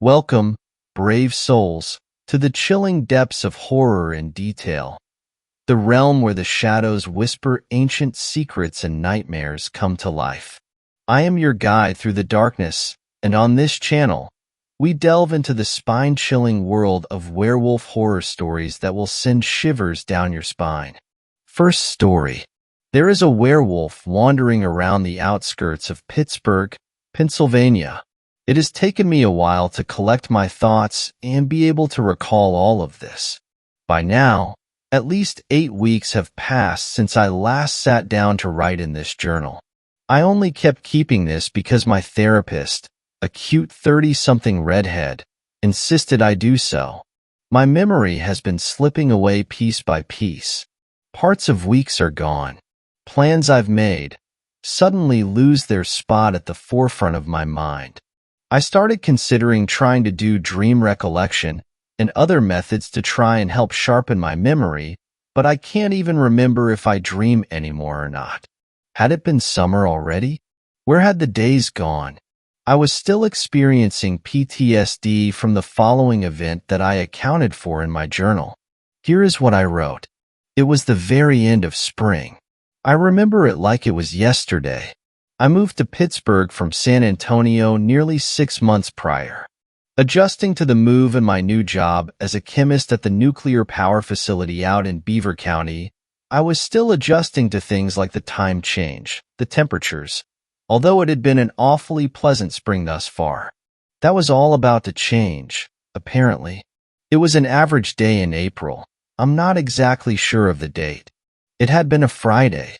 Welcome, brave souls, to the chilling depths of horror and detail, the realm where the shadows whisper ancient secrets and nightmares come to life. I am your guide through the darkness, and on this channel, we delve into the spine-chilling world of werewolf horror stories that will send shivers down your spine. First story. There is a werewolf wandering around the outskirts of Pittsburgh, Pennsylvania. It has taken me a while to collect my thoughts and be able to recall all of this. By now, at least 8 weeks have passed since I last sat down to write in this journal. I only kept keeping this because my therapist, a cute 30-something redhead, insisted I do so. My memory has been slipping away piece by piece. Parts of weeks are gone. Plans I've made suddenly lose their spot at the forefront of my mind. I started considering trying to do dream recollection and other methods to try and help sharpen my memory, but I can't even remember if I dream anymore or not. Had it been summer already? Where had the days gone? I was still experiencing PTSD from the following event that I accounted for in my journal. Here is what I wrote. It was the very end of spring. I remember it like it was yesterday. I moved to Pittsburgh from San Antonio nearly 6 months prior. Adjusting to the move and my new job as a chemist at the nuclear power facility out in Beaver County, I was still adjusting to things like the time change, the temperatures, although it had been an awfully pleasant spring thus far. That was all about to change, apparently. It was an average day in April. I'm not exactly sure of the date. It had been a Friday.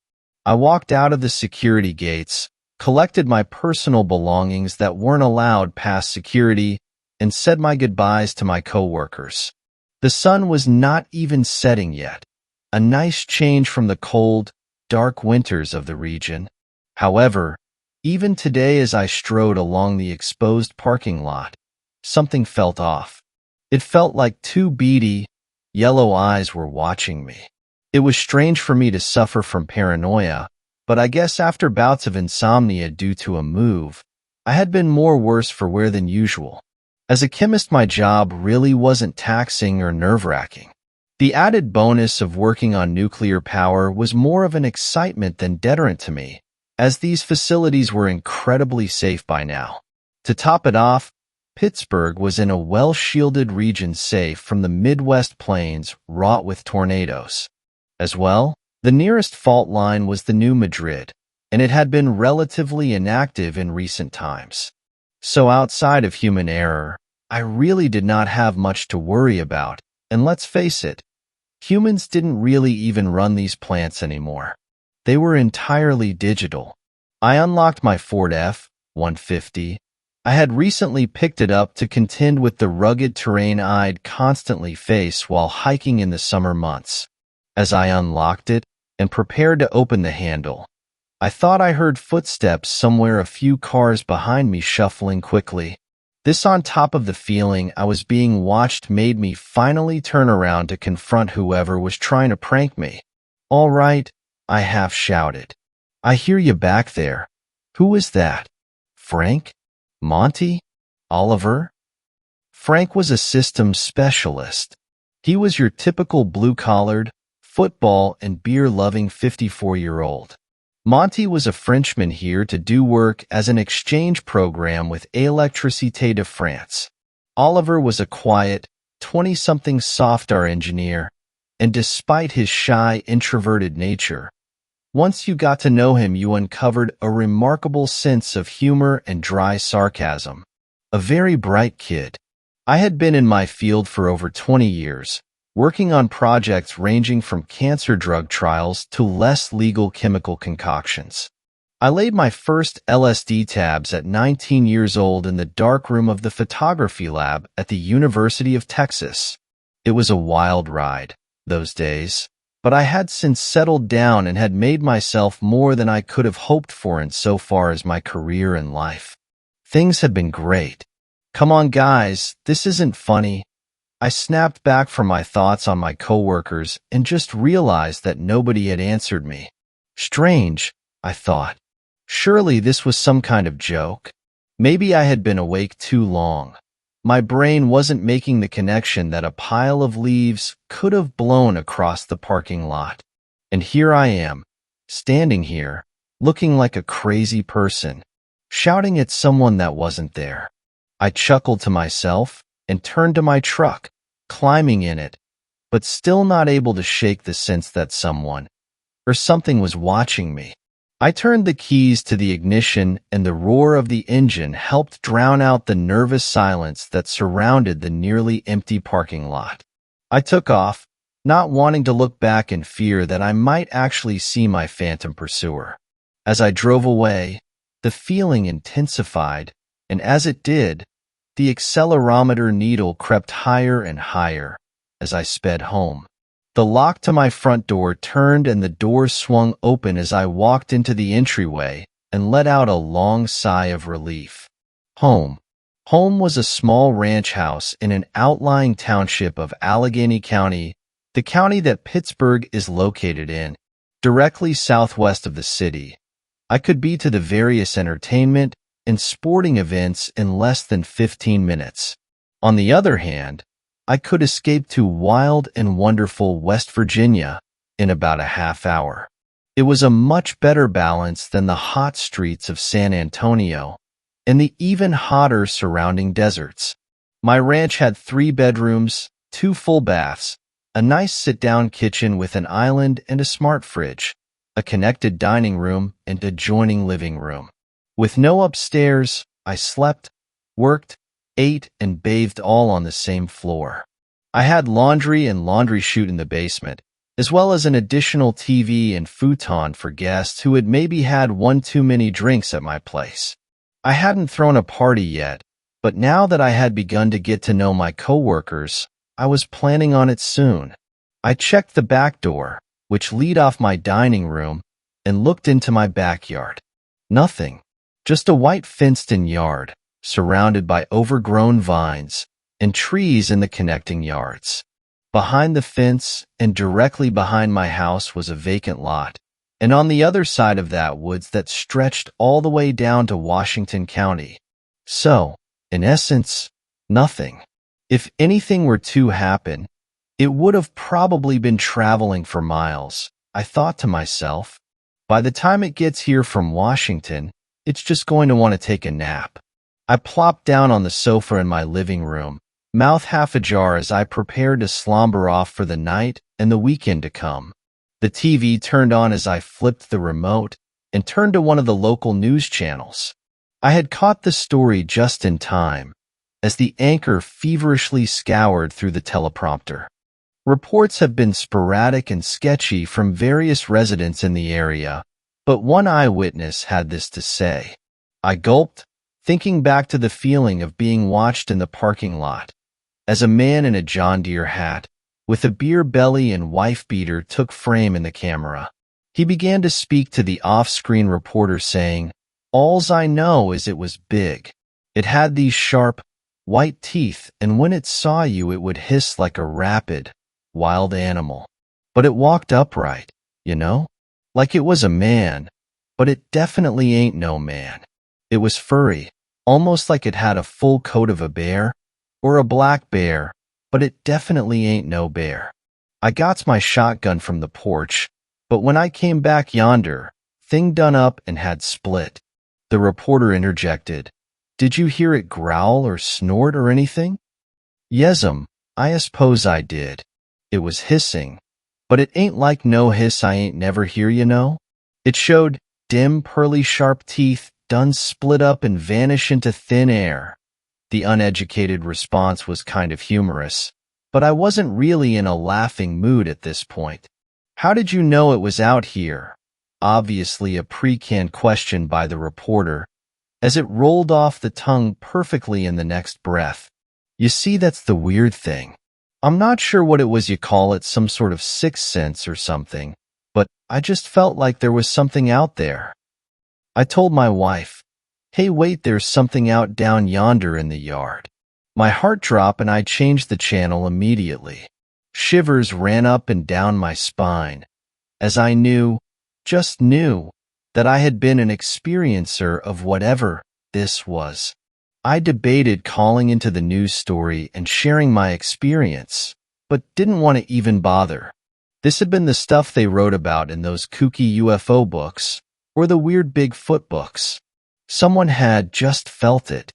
I walked out of the security gates, collected my personal belongings that weren't allowed past security, and said my goodbyes to my coworkers. The sun was not even setting yet, a nice change from the cold, dark winters of the region. However, even today as I strode along the exposed parking lot, something felt off. It felt like 2 beady, yellow eyes were watching me. It was strange for me to suffer from paranoia, but I guess after bouts of insomnia due to a move, I had been more worse for wear than usual. As a chemist, my job really wasn't taxing or nerve-wracking. The added bonus of working on nuclear power was more of an excitement than deterrent to me, as these facilities were incredibly safe by now. To top it off, Pittsburgh was in a well-shielded region safe from the Midwest plains wrought with tornadoes. As well, the nearest fault line was the New Madrid, and it had been relatively inactive in recent times. So outside of human error, I really did not have much to worry about, and let's face it, humans didn't really even run these plants anymore. They were entirely digital. I unlocked my Ford F-150. I had recently picked it up to contend with the rugged terrain I'd constantly face while hiking in the summer months. As I unlocked it and prepared to open the handle, I thought I heard footsteps somewhere a few cars behind me shuffling quickly. This on top of the feeling I was being watched made me finally turn around to confront whoever was trying to prank me. "All right," I half shouted. "I hear you back there. Who is that? Frank? Monty? Oliver?" Frank was a systems specialist. He was your typical blue-collared, football and beer-loving 54-year-old. Monty was a Frenchman here to do work as an exchange program with Électricité de France. Oliver was a quiet, 20-something software engineer, and despite his shy, introverted nature, once you got to know him, you uncovered a remarkable sense of humor and dry sarcasm. A very bright kid. I had been in my field for over 20 years, working on projects ranging from cancer drug trials to less legal chemical concoctions. I laid my first LSD tabs at 19 years old in the darkroom of the photography lab at the University of Texas. It was a wild ride, those days, but I had since settled down and had made myself more than I could have hoped for insofar as my career and life. Things had been great. "Come on, guys, this isn't funny." I snapped back from my thoughts on my coworkers and just realized that nobody had answered me. Strange, I thought. Surely this was some kind of joke. Maybe I had been awake too long. My brain wasn't making the connection that a pile of leaves could have blown across the parking lot. And here I am, standing here, looking like a crazy person, shouting at someone that wasn't there. I chuckled to myself and turned to my truck, climbing in it, but still not able to shake the sense that someone or something was watching me. I turned the keys to the ignition, and the roar of the engine helped drown out the nervous silence that surrounded the nearly empty parking lot. I took off, not wanting to look back in fear that I might actually see my phantom pursuer. As I drove away, the feeling intensified, and as it did, the accelerometer needle crept higher and higher as I sped home. The lock to my front door turned and the door swung open as I walked into the entryway and let out a long sigh of relief. Home. Home was a small ranch house in an outlying township of Allegheny County, the county that Pittsburgh is located in, directly southwest of the city. I could be to the various entertainment and sporting events in less than 15 minutes. On the other hand, I could escape to wild and wonderful West Virginia in about a half hour. It was a much better balance than the hot streets of San Antonio and the even hotter surrounding deserts. My ranch had 3 bedrooms, 2 full baths, a nice sit-down kitchen with an island and a smart fridge, a connected dining room and adjoining living room. With no upstairs, I slept, worked, ate, and bathed all on the same floor. I had laundry and laundry chute in the basement, as well as an additional TV and futon for guests who had maybe had one too many drinks at my place. I hadn't thrown a party yet, but now that I had begun to get to know my coworkers, I was planning on it soon. I checked the back door, which lead off my dining room, and looked into my backyard. Nothing. Just a white fenced-in yard, surrounded by overgrown vines and trees in the connecting yards. Behind the fence and directly behind my house was a vacant lot, and on the other side of that woods that stretched all the way down to Washington County. So, in essence, nothing. If anything were to happen, it would have probably been traveling for miles, I thought to myself. By the time it gets here from Washington, it's just going to want to take a nap. I plopped down on the sofa in my living room, mouth half ajar as I prepared to slumber off for the night and the weekend to come. The TV turned on as I flipped the remote and turned to one of the local news channels. I had caught the story just in time, as the anchor feverishly scoured through the teleprompter. Reports have been sporadic and sketchy from various residents in the area, but one eyewitness had this to say. I gulped, thinking back to the feeling of being watched in the parking lot, as a man in a John Deere hat, with a beer belly and wife-beater took frame in the camera. He began to speak to the off-screen reporter saying, "Alls I know is it was big. It had these sharp, white teeth, and when it saw you it would hiss like a rabid, wild animal. But it walked upright, you know? Like it was a man, but it definitely ain't no man. It was furry, almost like it had a full coat of a bear, or a black bear, but it definitely ain't no bear. I got my shotgun from the porch, but when I came back yonder, thing done up and had split." The reporter interjected, "Did you hear it growl or snort or anything?" "Yes'm, I suppose I did. It was hissing, but it ain't like no hiss I ain't never hear, you know. It showed dim, pearly sharp teeth done split up and vanish into thin air." The uneducated response was kind of humorous, but I wasn't really in a laughing mood at this point. "How did you know it was out here?" Obviously a pre-canned question by the reporter, as it rolled off the tongue perfectly in the next breath. "You see, that's the weird thing. I'm not sure what it was you call it, some sort of sixth sense or something, but I just felt like there was something out there." I told my wife, "Hey, wait, there's something out down yonder in the yard." My heart dropped and I changed the channel immediately. Shivers ran up and down my spine, as I knew, just knew, that I had been an experiencer of whatever this was. I debated calling into the news story and sharing my experience, but didn't want to even bother. This had been the stuff they wrote about in those kooky UFO books or the weird Bigfoot books. Someone had just felt it.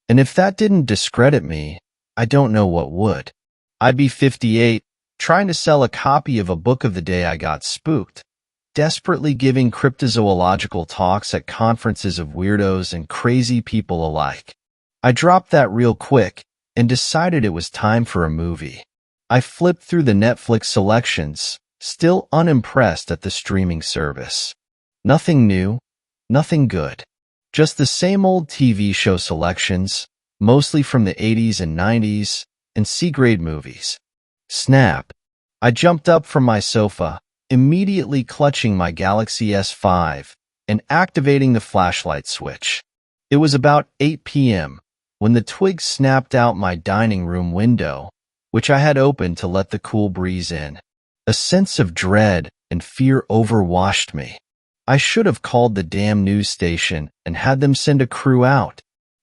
And if that didn't discredit me, I don't know what would. I'd be 58, trying to sell a copy of a book of the day I got spooked, desperately giving cryptozoological talks at conferences of weirdos and crazy people alike. I dropped that real quick and decided it was time for a movie. I flipped through the Netflix selections, still unimpressed at the streaming service. Nothing new, nothing good. Just the same old TV show selections, mostly from the 80s and 90s, and C-grade movies. Snap. I jumped up from my sofa, immediately clutching my Galaxy S5 and activating the flashlight switch. It was about 8 p.m. when the twig snapped out my dining room window, which I had opened to let the cool breeze in. A sense of dread and fear overwashed me. I should have called the damn news station and had them send a crew out.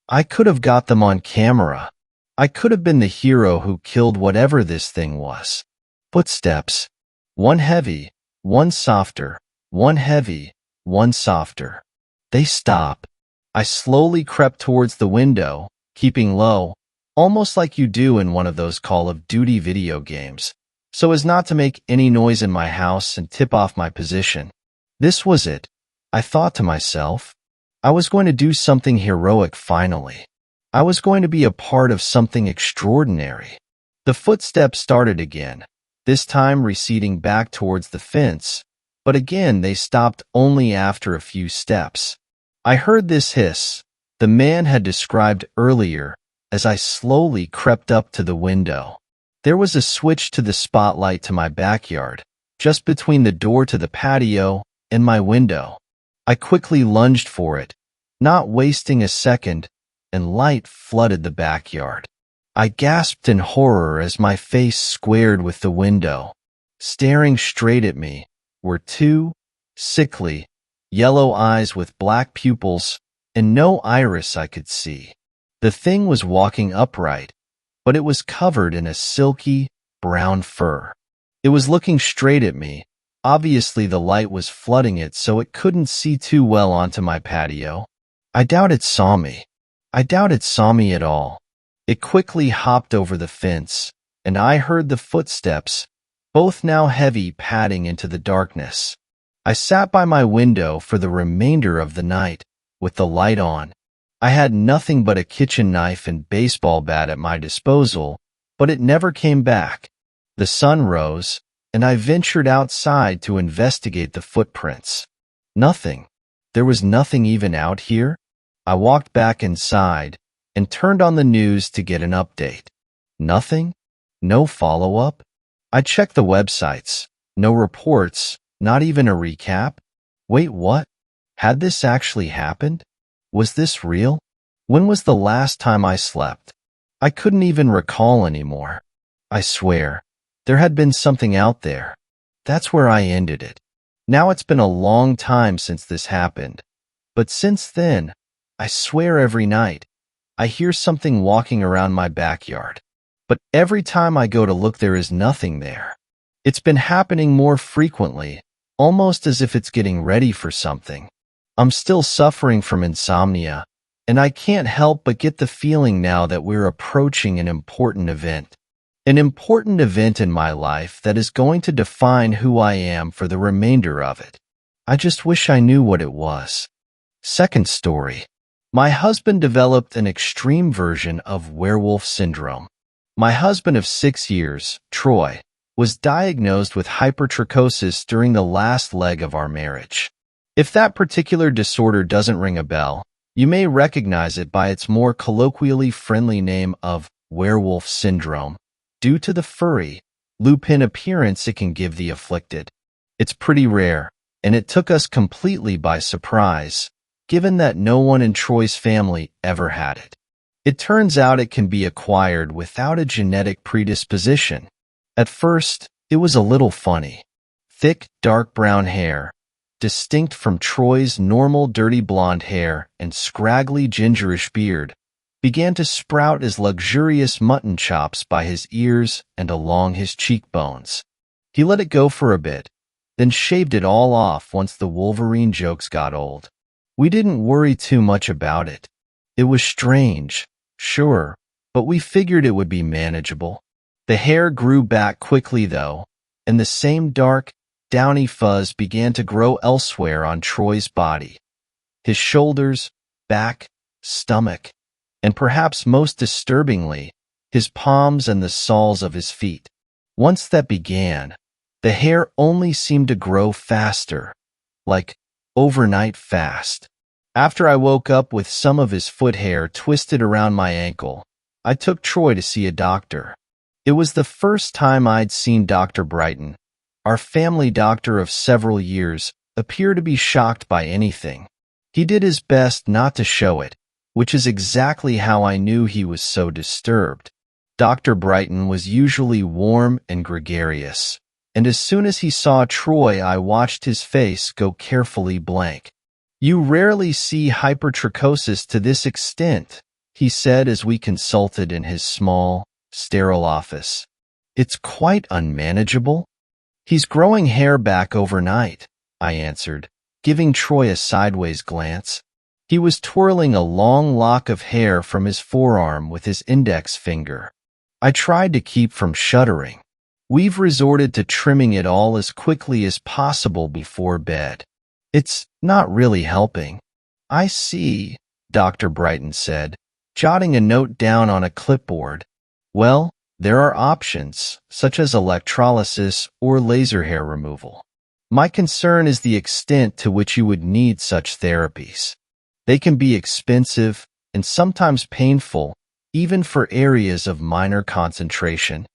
I could have got them on camera. I could have been the hero who killed whatever this thing was. Footsteps. One heavy, one softer, one heavy, one softer. They stop. I slowly crept towards the window, keeping low, almost like you do in one of those Call of Duty video games, so as not to make any noise in my house and tip off my position. This was it, I thought to myself. I was going to do something heroic finally. I was going to be a part of something extraordinary. The footsteps started again, this time receding back towards the fence, but again they stopped only after a few steps. I heard this hiss the man had described earlier as I slowly crept up to the window. There was a switch to the spotlight to my backyard, just between the door to the patio and my window. I quickly lunged for it, not wasting a second, and light flooded the backyard. I gasped in horror as my face squared with the window. Staring straight at me were two sickly, yellow eyes with black pupils and no iris I could see. The thing was walking upright, but it was covered in a silky, brown fur. It was looking straight at me. Obviously the light was flooding it so it couldn't see too well onto my patio. I doubt it saw me. I doubt it saw me at all. It quickly hopped over the fence, and I heard the footsteps, both now heavy, padding into the darkness. I sat by my window for the remainder of the night, with the light on. I had nothing but a kitchen knife and baseball bat at my disposal, but it never came back. The sun rose, and I ventured outside to investigate the footprints. Nothing. There was nothing even out here. I walked back inside and turned on the news to get an update. Nothing? No follow-up? I checked the websites. No reports, not even a recap. Wait, what? Had this actually happened? Was this real? When was the last time I slept? I couldn't even recall anymore. I swear, there had been something out there. That's where I ended it. Now it's been a long time since this happened. But since then, I swear every night, I hear something walking around my backyard. But every time I go to look, there is nothing there. It's been happening more frequently, almost as if it's getting ready for something. I'm still suffering from insomnia, and I can't help but get the feeling now that we're approaching an important event. An important event in my life that is going to define who I am for the remainder of it. I just wish I knew what it was. Second story. My husband developed an extreme version of werewolf syndrome. My husband of 6 years, Troy, was diagnosed with hypertrichosis during the last leg of our marriage. If that particular disorder doesn't ring a bell, you may recognize it by its more colloquially friendly name of werewolf syndrome, due to the furry, lupin appearance it can give the afflicted. It's pretty rare, and it took us completely by surprise, given that no one in Troy's family ever had it. It turns out it can be acquired without a genetic predisposition. At first, it was a little funny. Thick, dark brown hair, distinct from Troy's normal dirty blonde hair and scraggly gingerish beard, began to sprout as luxurious mutton chops by his ears and along his cheekbones. He let it go for a bit, then shaved it all off once the Wolverine jokes got old. We didn't worry too much about it. It was strange, sure, but we figured it would be manageable. The hair grew back quickly, though, and the same dark, downy fuzz began to grow elsewhere on Troy's body. His shoulders, back, stomach, and perhaps most disturbingly, his palms and the soles of his feet. Once that began, the hair only seemed to grow faster, like overnight fast. After I woke up with some of his foot hair twisted around my ankle, I took Troy to see a doctor. It was the first time I'd seen Dr. Brighton, our family doctor of several years, appear to be shocked by anything. He did his best not to show it, which is exactly how I knew he was so disturbed. Dr. Brighton was usually warm and gregarious, and as soon as he saw Troy, I watched his face go carefully blank. "You rarely see hypertrichosis to this extent," he said as we consulted in his small, sterile office. "It's quite unmanageable." "He's growing hair back overnight," I answered, giving Troy a sideways glance. He was twirling a long lock of hair from his forearm with his index finger. I tried to keep from shuddering. "We've resorted to trimming it all as quickly as possible before bed. It's not really helping." "I see," Dr. Brighton said, jotting a note down on a clipboard. "Well, there are options, such as electrolysis or laser hair removal. My concern is the extent to which you would need such therapies. They can be expensive and sometimes painful, even for areas of minor concentration."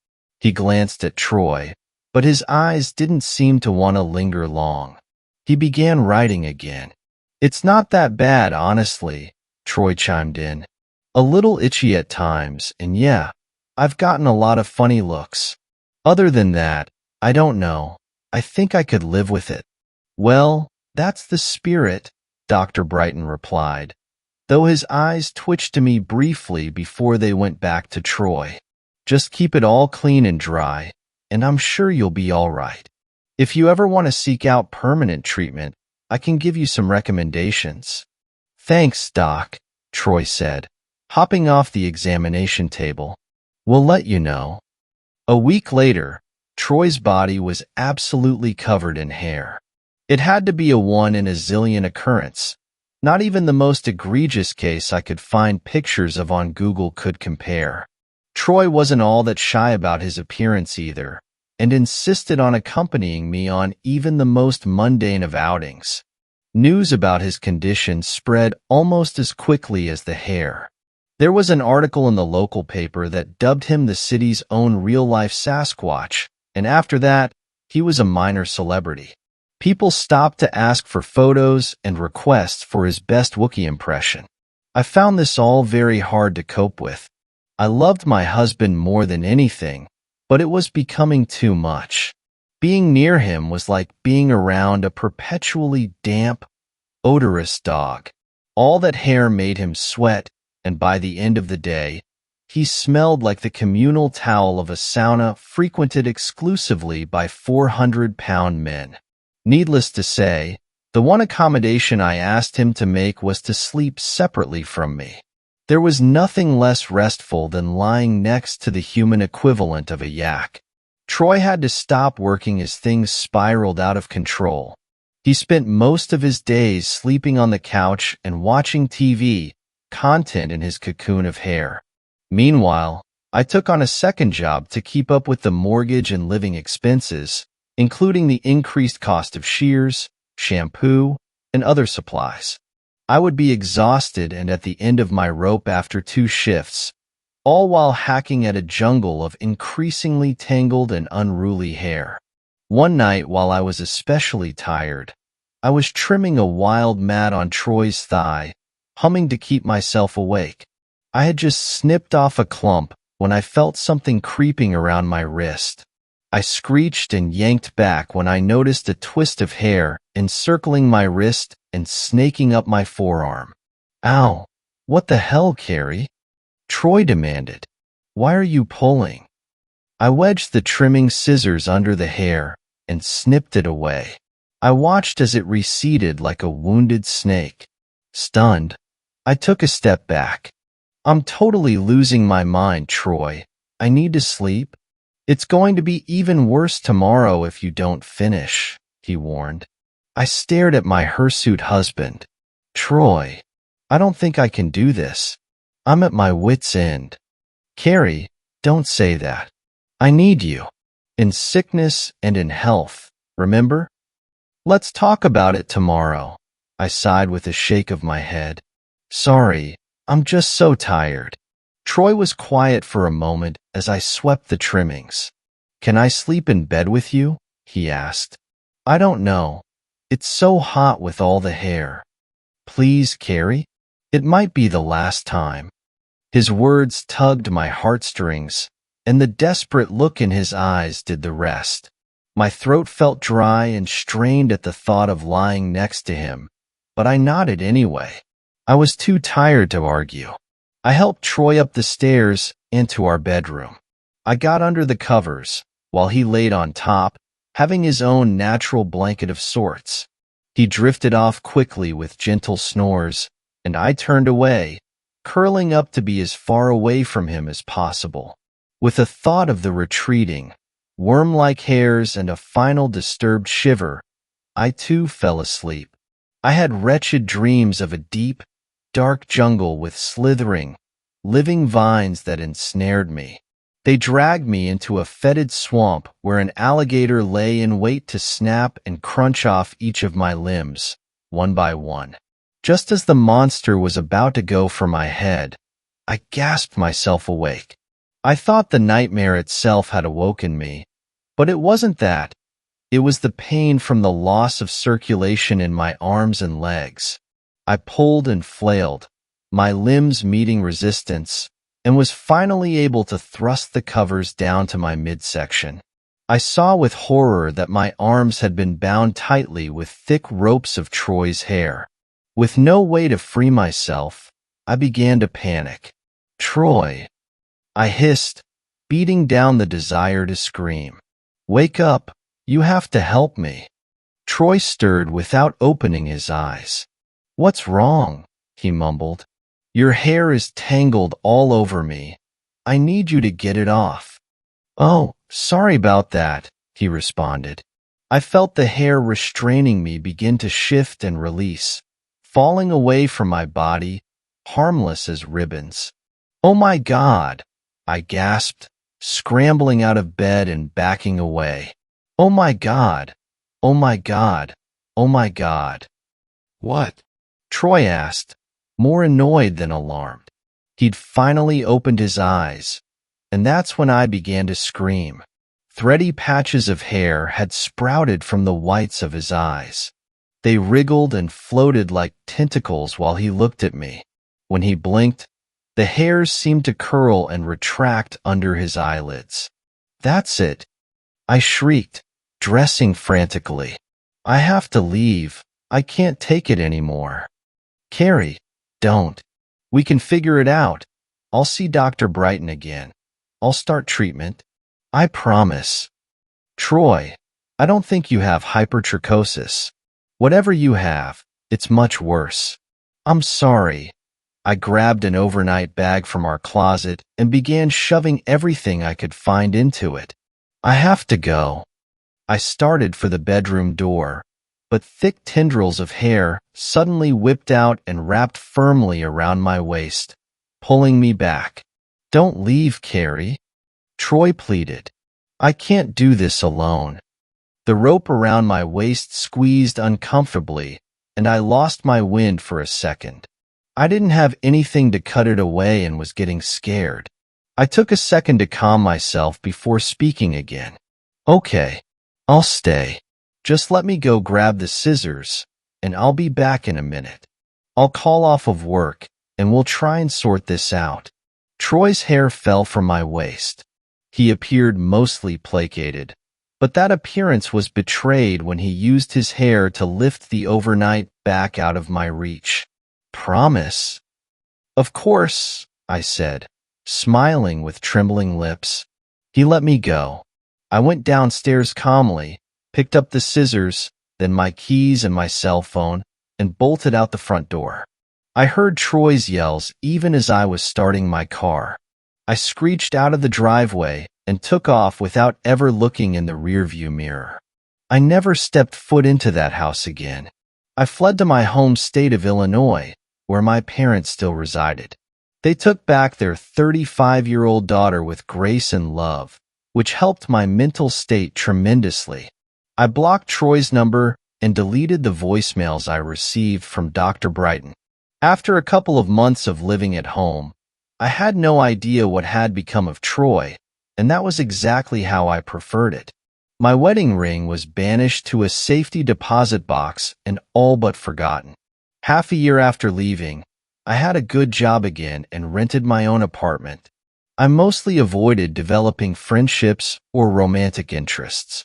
He glanced at Troy, but his eyes didn't seem to want to linger long. He began writing again. "It's not that bad, honestly," Troy chimed in. "A little itchy at times, and yeah, I've gotten a lot of funny looks. Other than that, I don't know. I think I could live with it." "Well, that's the spirit," Dr. Brighton replied, though his eyes twitched to me briefly before they went back to Troy. "Just keep it all clean and dry, and I'm sure you'll be all right. If you ever want to seek out permanent treatment, I can give you some recommendations." "Thanks, Doc," Troy said, hopping off the examination table. "We'll let you know." A week later, Troy's body was absolutely covered in hair. It had to be a 1 in a zillion occurrence. Not even the most egregious case I could find pictures of on Google could compare. Troy wasn't all that shy about his appearance either, and insisted on accompanying me on even the most mundane of outings. News about his condition spread almost as quickly as the hair. There was an article in the local paper that dubbed him the city's own real-life Sasquatch, and after that, he was a minor celebrity. People stopped to ask for photos and requests for his best Wookiee impression. I found this all very hard to cope with. I loved my husband more than anything, but it was becoming too much. Being near him was like being around a perpetually damp, odorous dog. All that hair made him sweat, and by the end of the day, he smelled like the communal towel of a sauna frequented exclusively by 400-pound men. Needless to say, the one accommodation I asked him to make was to sleep separately from me. There was nothing less restful than lying next to the human equivalent of a yak. Troy had to stop working as things spiraled out of control. He spent most of his days sleeping on the couch and watching TV, content in his cocoon of hair. Meanwhile, I took on a second job to keep up with the mortgage and living expenses, including the increased cost of shears, shampoo, and other supplies. I would be exhausted and at the end of my rope after 2 shifts, all while hacking at a jungle of increasingly tangled and unruly hair. One night, while I was especially tired, I was trimming a wild mat on Troy's thigh, humming to keep myself awake. I had just snipped off a clump when I felt something creeping around my wrist. I screeched and yanked back when I noticed a twist of hair encircling my wrist and snaking up my forearm. "Ow! What the hell, Carrie?" Troy demanded. Why are you pulling? I wedged the trimming scissors under the hair and snipped it away. I watched as it receded like a wounded snake. Stunned, I took a step back. I'm totally losing my mind, Troy. I need to sleep. It's going to be even worse tomorrow if you don't finish, he warned. I stared at my hirsute husband. Troy, I don't think I can do this. I'm at my wit's end. Carrie, don't say that. I need you. In sickness and in health, remember? Let's talk about it tomorrow. I sighed with a shake of my head. Sorry, I'm just so tired. Troy was quiet for a moment as I swept the trimmings. Can I sleep in bed with you? He asked. I don't know. It's so hot with all the hair. Please, Carrie? It might be the last time. His words tugged my heartstrings, and the desperate look in his eyes did the rest. My throat felt dry and strained at the thought of lying next to him, but I nodded anyway. I was too tired to argue. I helped Troy up the stairs into our bedroom. I got under the covers, while he laid on top, having his own natural blanket of sorts. He drifted off quickly with gentle snores, and I turned away, curling up to be as far away from him as possible. With a thought of the retreating, worm-like hairs and a final disturbed shiver, I too fell asleep. I had wretched dreams of a deep, dark jungle with slithering, living vines that ensnared me. They dragged me into a fetid swamp where an alligator lay in wait to snap and crunch off each of my limbs, one by one. Just as the monster was about to go for my head, I gasped myself awake. I thought the nightmare itself had awoken me, but it wasn't that. It was the pain from the loss of circulation in my arms and legs. I pulled and flailed, my limbs meeting resistance, and was finally able to thrust the covers down to my midsection. I saw with horror that my arms had been bound tightly with thick ropes of Troy's hair. With no way to free myself, I began to panic. Troy, I hissed, beating down the desire to scream. Wake up, you have to help me. Troy stirred without opening his eyes. What's wrong? He mumbled. Your hair is tangled all over me. I need you to get it off. Oh, sorry about that, he responded. I felt the hair restraining me begin to shift and release, falling away from my body, harmless as ribbons. Oh my God, I gasped, scrambling out of bed and backing away. Oh my God, oh my God, oh my God. What? Troy asked, more annoyed than alarmed. He'd finally opened his eyes, and that's when I began to scream. Thready patches of hair had sprouted from the whites of his eyes. They wriggled and floated like tentacles while he looked at me. When he blinked, the hairs seemed to curl and retract under his eyelids. That's it, I shrieked, dressing frantically. I have to leave. I can't take it anymore. Carrie, don't. We can figure it out. I'll see Dr. Brighton again. I'll start treatment. I promise. Troy, I don't think you have hypertrichosis. Whatever you have, it's much worse. I'm sorry. I grabbed an overnight bag from our closet and began shoving everything I could find into it. I have to go. I started for the bedroom door, but thick tendrils of hair suddenly whipped out and wrapped firmly around my waist, pulling me back. Don't leave, Carrie. Troy pleaded. I can't do this alone. The rope around my waist squeezed uncomfortably, and I lost my wind for a second. I didn't have anything to cut it away and was getting scared. I took a second to calm myself before speaking again. Okay, I'll stay. Just let me go grab the scissors, and I'll be back in a minute. I'll call off of work, and we'll try and sort this out. Troy's hair fell from my waist. He appeared mostly placated, but that appearance was betrayed when he used his hair to lift the overnight back out of my reach. Promise? Of course, I said, Smiling with trembling lips, he let me go. I went downstairs calmly, picked up the scissors, then my keys and my cell phone, and bolted out the front door. I heard Troy's yells even as I was starting my car. I screeched out of the driveway and took off without ever looking in the rearview mirror. I never stepped foot into that house again. I fled to my home state of Illinois, where my parents still resided. They took back their 35-year-old daughter with grace and love, which helped my mental state tremendously. I blocked Troy's number and deleted the voicemails I received from Dr. Brighton. After a couple of months of living at home, I had no idea what had become of Troy, and that was exactly how I preferred it. My wedding ring was banished to a safety deposit box and all but forgotten. Half a year after leaving, I had a good job again and rented my own apartment. I mostly avoided developing friendships or romantic interests.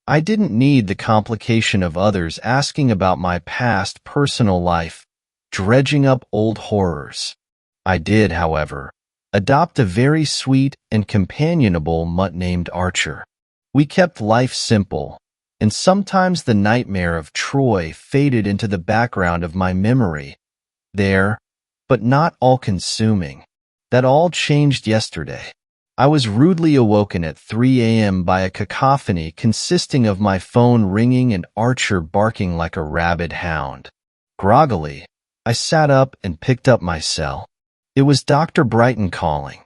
I didn't need the complication of others asking about my past personal life, dredging up old horrors. I did, however, adopt a very sweet and companionable mutt named Archer. We kept life simple, and sometimes the nightmare of Troy faded into the background of my memory. There, but not all-consuming. That all changed yesterday. I was rudely awoken at 3 a.m. by a cacophony consisting of my phone ringing and Archer barking like a rabid hound. Groggily, I sat up and picked up my cell. It was Dr. Brighton calling.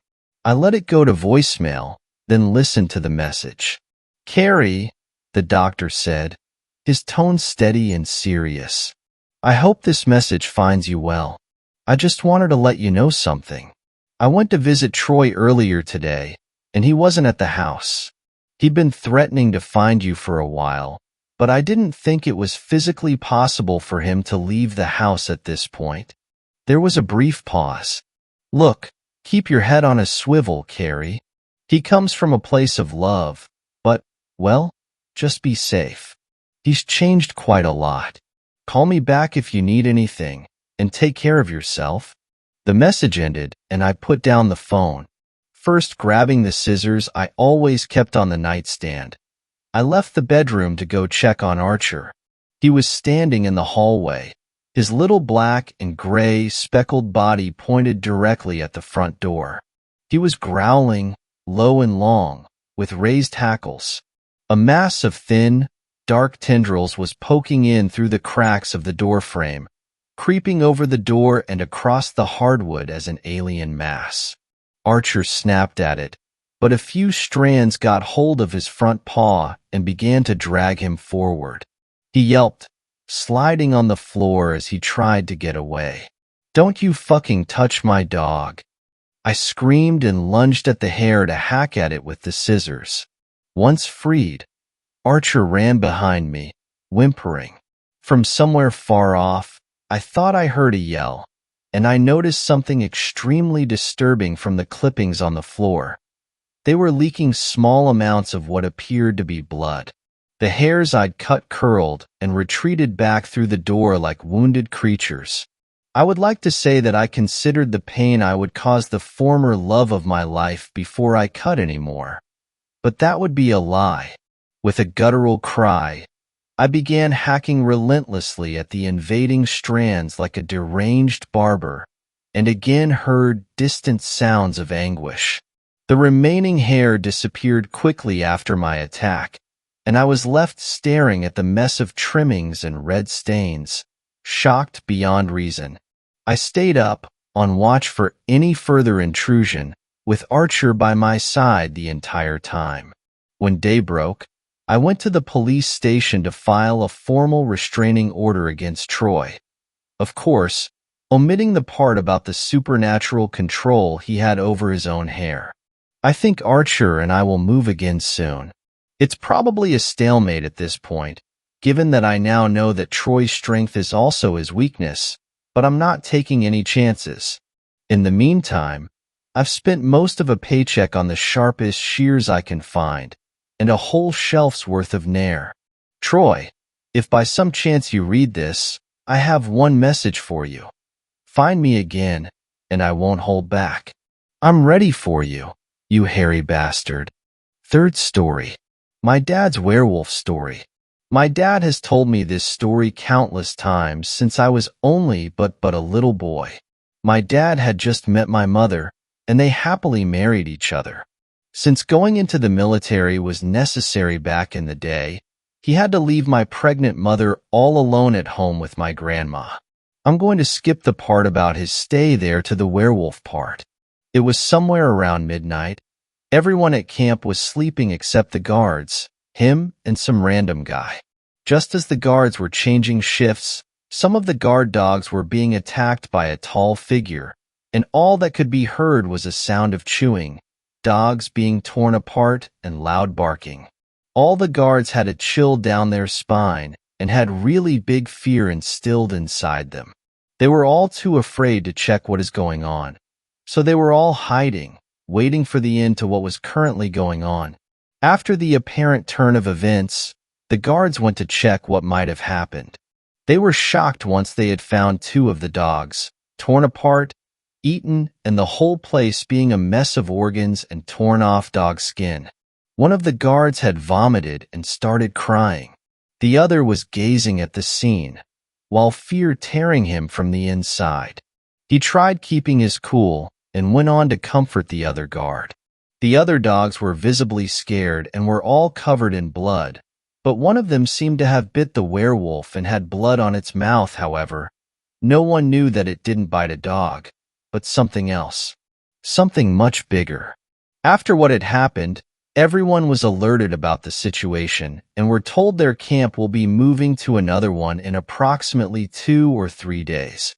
I let it go to voicemail, then listened to the message. "Carrie," the doctor said, his tone steady and serious. "I hope this message finds you well. I just wanted to let you know something. I went to visit Troy earlier today, and he wasn't at the house. He'd been threatening to find you for a while, but I didn't think it was physically possible for him to leave the house at this point." There was a brief pause. "Look, keep your head on a swivel, Carrie. He comes from a place of love, but, well, just be safe. He's changed quite a lot. Call me back if you need anything, and take care of yourself." The message ended, and I put down the phone. First grabbing the scissors I always kept on the nightstand, I left the bedroom to go check on Archer. He was standing in the hallway, his little black and gray speckled body pointed directly at the front door. He was growling, low and long, with raised hackles. A mass of thin, dark tendrils was poking in through the cracks of the doorframe, creeping over the door and across the hardwood as an alien mass. Archer snapped at it, but a few strands got hold of his front paw and began to drag him forward. He yelped, sliding on the floor as he tried to get away. "Don't you fucking touch my dog." I screamed and lunged at the hair to hack at it with the scissors. Once freed, Archer ran behind me, whimpering. From somewhere far off, I thought I heard a yell, and I noticed something extremely disturbing from the clippings on the floor. They were leaking small amounts of what appeared to be blood. The hairs I'd cut curled and retreated back through the door like wounded creatures. I would like to say that I considered the pain I would cause the former love of my life before I cut anymore. But that would be a lie. With a guttural cry, I began hacking relentlessly at the invading strands like a deranged barber, and again heard distant sounds of anguish. The remaining hair disappeared quickly after my attack, and I was left staring at the mess of trimmings and red stains, shocked beyond reason. I stayed up, on watch for any further intrusion, with Archer by my side the entire time. When day broke, I went to the police station to file a formal restraining order against Troy. Of course, omitting the part about the supernatural control he had over his own hair. I think Archer and I will move again soon. It's probably a stalemate at this point, given that I now know that Troy's strength is also his weakness, but I'm not taking any chances. In the meantime, I've spent most of a paycheck on the sharpest shears I can find, and a whole shelf's worth of Nair. Troy, if by some chance you read this, I have one message for you. Find me again, and I won't hold back. I'm ready for you, you hairy bastard. Third story. My dad's werewolf story. My dad has told me this story countless times since I was only but a little boy. My dad had just met my mother, and they happily married each other. Since going into the military was necessary back in the day, he had to leave my pregnant mother all alone at home with my grandma. I'm going to skip the part about his stay there to the werewolf part. It was somewhere around midnight. Everyone at camp was sleeping except the guards, him and some random guy. Just as the guards were changing shifts, some of the guard dogs were being attacked by a tall figure, and all that could be heard was a sound of chewing, dogs being torn apart, and loud barking. All the guards had a chill down their spine and had really big fear instilled inside them. They were all too afraid to check what is going on, so they were all hiding, waiting for the end to what was currently going on. After the apparent turn of events, the guards went to check what might have happened. They were shocked once they had found two of the dogs, torn apart, eaten, and the whole place being a mess of organs and torn off dog skin. One of the guards had vomited and started crying. The other was gazing at the scene, while fear tearing him from the inside. He tried keeping his cool and went on to comfort the other guard. The other dogs were visibly scared and were all covered in blood, but one of them seemed to have bit the werewolf and had blood on its mouth. However, no one knew that it didn't bite a dog, but something else. Something much bigger. After what had happened, everyone was alerted about the situation and were told their camp will be moving to another one in approximately 2 or 3 days.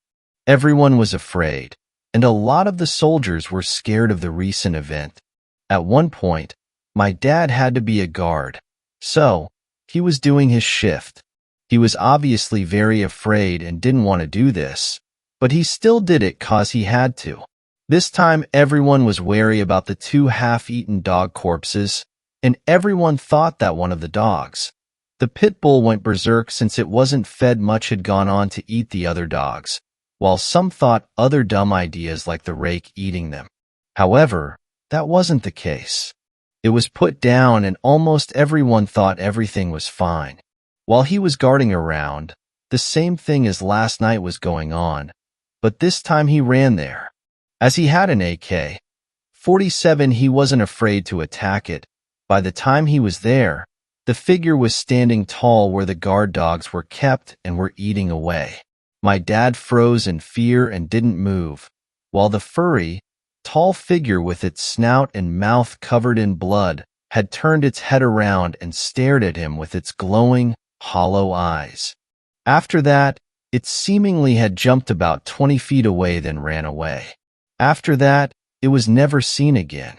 Everyone was afraid, and a lot of the soldiers were scared of the recent event. At one point, my dad had to be a guard, so he was doing his shift. He was obviously very afraid and didn't want to do this, but he still did it 'cause he had to. This time everyone was wary about the 2 half-eaten dog corpses, and everyone thought that one of the dogs, the pit bull, went berserk since it wasn't fed much had gone on to eat the other dogs, while some thought other dumb ideas like the rake eating them. However, that wasn't the case. It was put down and almost everyone thought everything was fine. While he was guarding around, the same thing as last night was going on, but this time he ran there. As he had an AK-47, he wasn't afraid to attack it. By the time he was there, the figure was standing tall where the guard dogs were kept and were eating away. My dad froze in fear and didn't move, while the furry, tall figure with its snout and mouth covered in blood had turned its head around and stared at him with its glowing, hollow eyes. After that, it seemingly had jumped about 20 feet away, then ran away. After that, it was never seen again.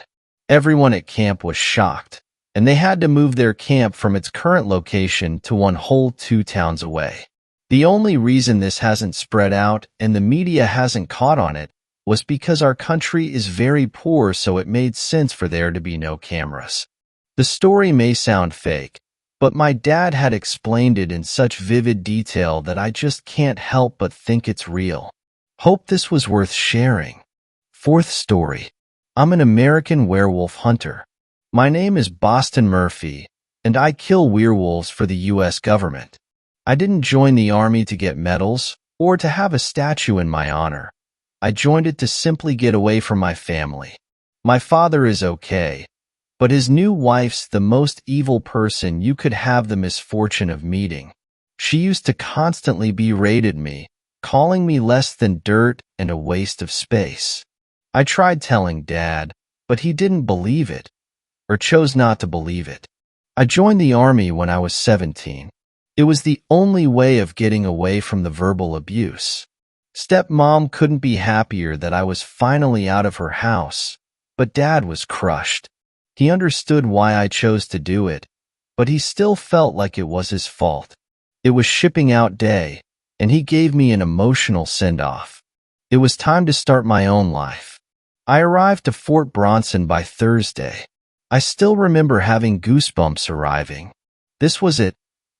Everyone at camp was shocked, and they had to move their camp from its current location to one whole 2 towns away. The only reason this hasn't spread out and the media hasn't caught on it was because our country is very poor, so it made sense for there to be no cameras. The story may sound fake, but my dad had explained it in such vivid detail that I just can't help but think it's real. Hope this was worth sharing. Fourth story. I'm an American werewolf hunter. My name is Boston Murphy, and I kill werewolves for the U.S. government. I didn't join the army to get medals or to have a statue in my honor. I joined it to simply get away from my family. My father is okay, but his new wife's the most evil person you could have the misfortune of meeting. She used to constantly berate me, calling me less than dirt and a waste of space. I tried telling Dad, but he didn't believe it, or chose not to believe it. I joined the army when I was 17. It was the only way of getting away from the verbal abuse. Stepmom couldn't be happier that I was finally out of her house, but Dad was crushed. He understood why I chose to do it, but he still felt like it was his fault. It was shipping out day, and he gave me an emotional send-off. It was time to start my own life. I arrived to Fort Bronson by Thursday. I still remember having goosebumps arriving. This was it.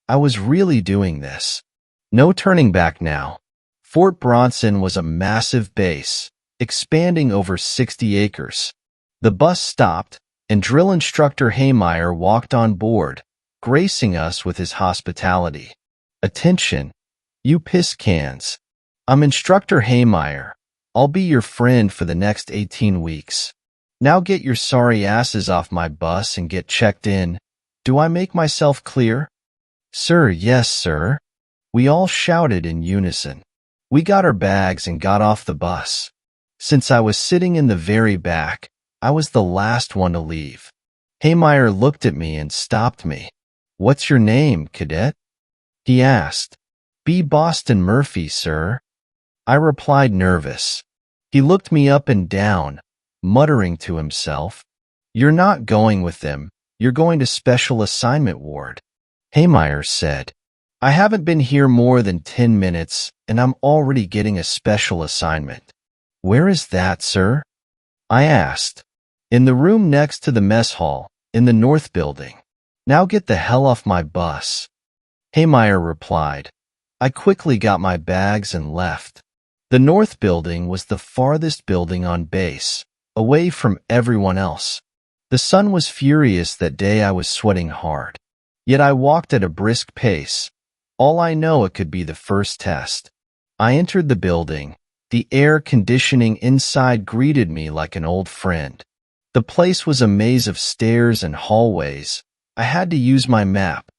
I was really doing this. No turning back now. Fort Bronson was a massive base. expanding over 60 acres. The bus stopped, and drill instructor Haymeyer walked on board, gracing us with his hospitality. "Attention, you piss cans. I'm Instructor Haymeyer. I'll be your friend for the next 18 weeks. Now get your sorry asses off my bus and get checked in. Do I make myself clear?" "Sir, yes, sir," we all shouted in unison. We got our bags and got off the bus. Since I was sitting in the very back, I was the last one to leave. Haymeyer looked at me and stopped me. "What's your name, cadet?" he asked. "B. Boston Murphy, sir." I replied, nervous. He looked me up and down, muttering to himself, "You're not going with them. You're going to Special Assignment Ward." Haymeyer said, "I haven't been here more than 10 minutes, and I'm already getting a special assignment." "Where is that, sir?" I asked. "In the room next to the mess hall, in the north building." "Now get the hell off my bus," Haymeyer replied. I quickly got my bags and left. The north building was the farthest building on base, away from everyone else. The sun was furious that day. I was sweating hard. Yet I walked at a brisk pace. All I know, it could be the first test. I entered the building. The air conditioning inside greeted me like an old friend. The place was a maze of stairs and hallways. I had to use my map.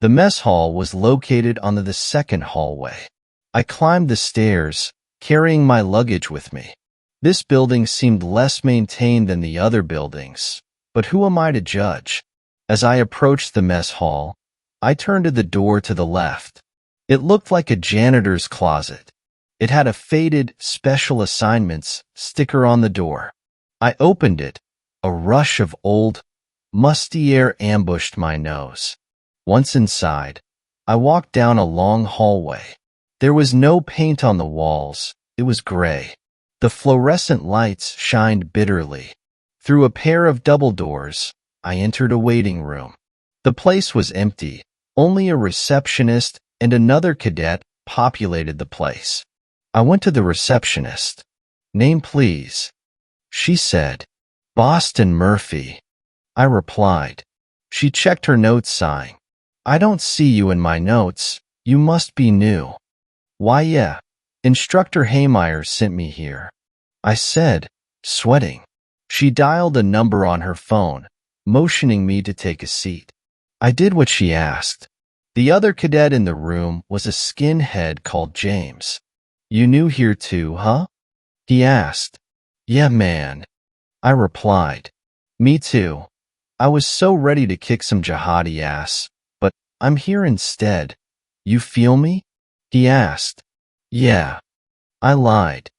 The mess hall was located on the second hallway. I climbed the stairs, carrying my luggage with me. This building seemed less maintained than the other buildings, but who am I to judge? As I approached the mess hall, I turned to the door to the left. It looked like a janitor's closet. It had a faded "Special Assignments" sticker on the door. I opened it. A rush of old, musty air ambushed my nose. Once inside, I walked down a long hallway. There was no paint on the walls. It was gray. The fluorescent lights shined bitterly. Through a pair of double doors, I entered a waiting room. The place was empty. Only a receptionist and another cadet populated the place. I went to the receptionist. "Name, please," she said. "Boston Murphy," I replied. She checked her notes, sighing. "I don't see you in my notes. You must be new." "Why, yeah. Instructor Haymeyer sent me here," I said, sweating. She dialed a number on her phone, motioning me to take a seat. I did what she asked. The other cadet in the room was a skinhead called James. "You new here too, huh?" he asked. "Yeah, man," I replied. "Me too. I was so ready to kick some jihadi ass, but I'm here instead. You feel me?" he asked. "Yeah," I lied.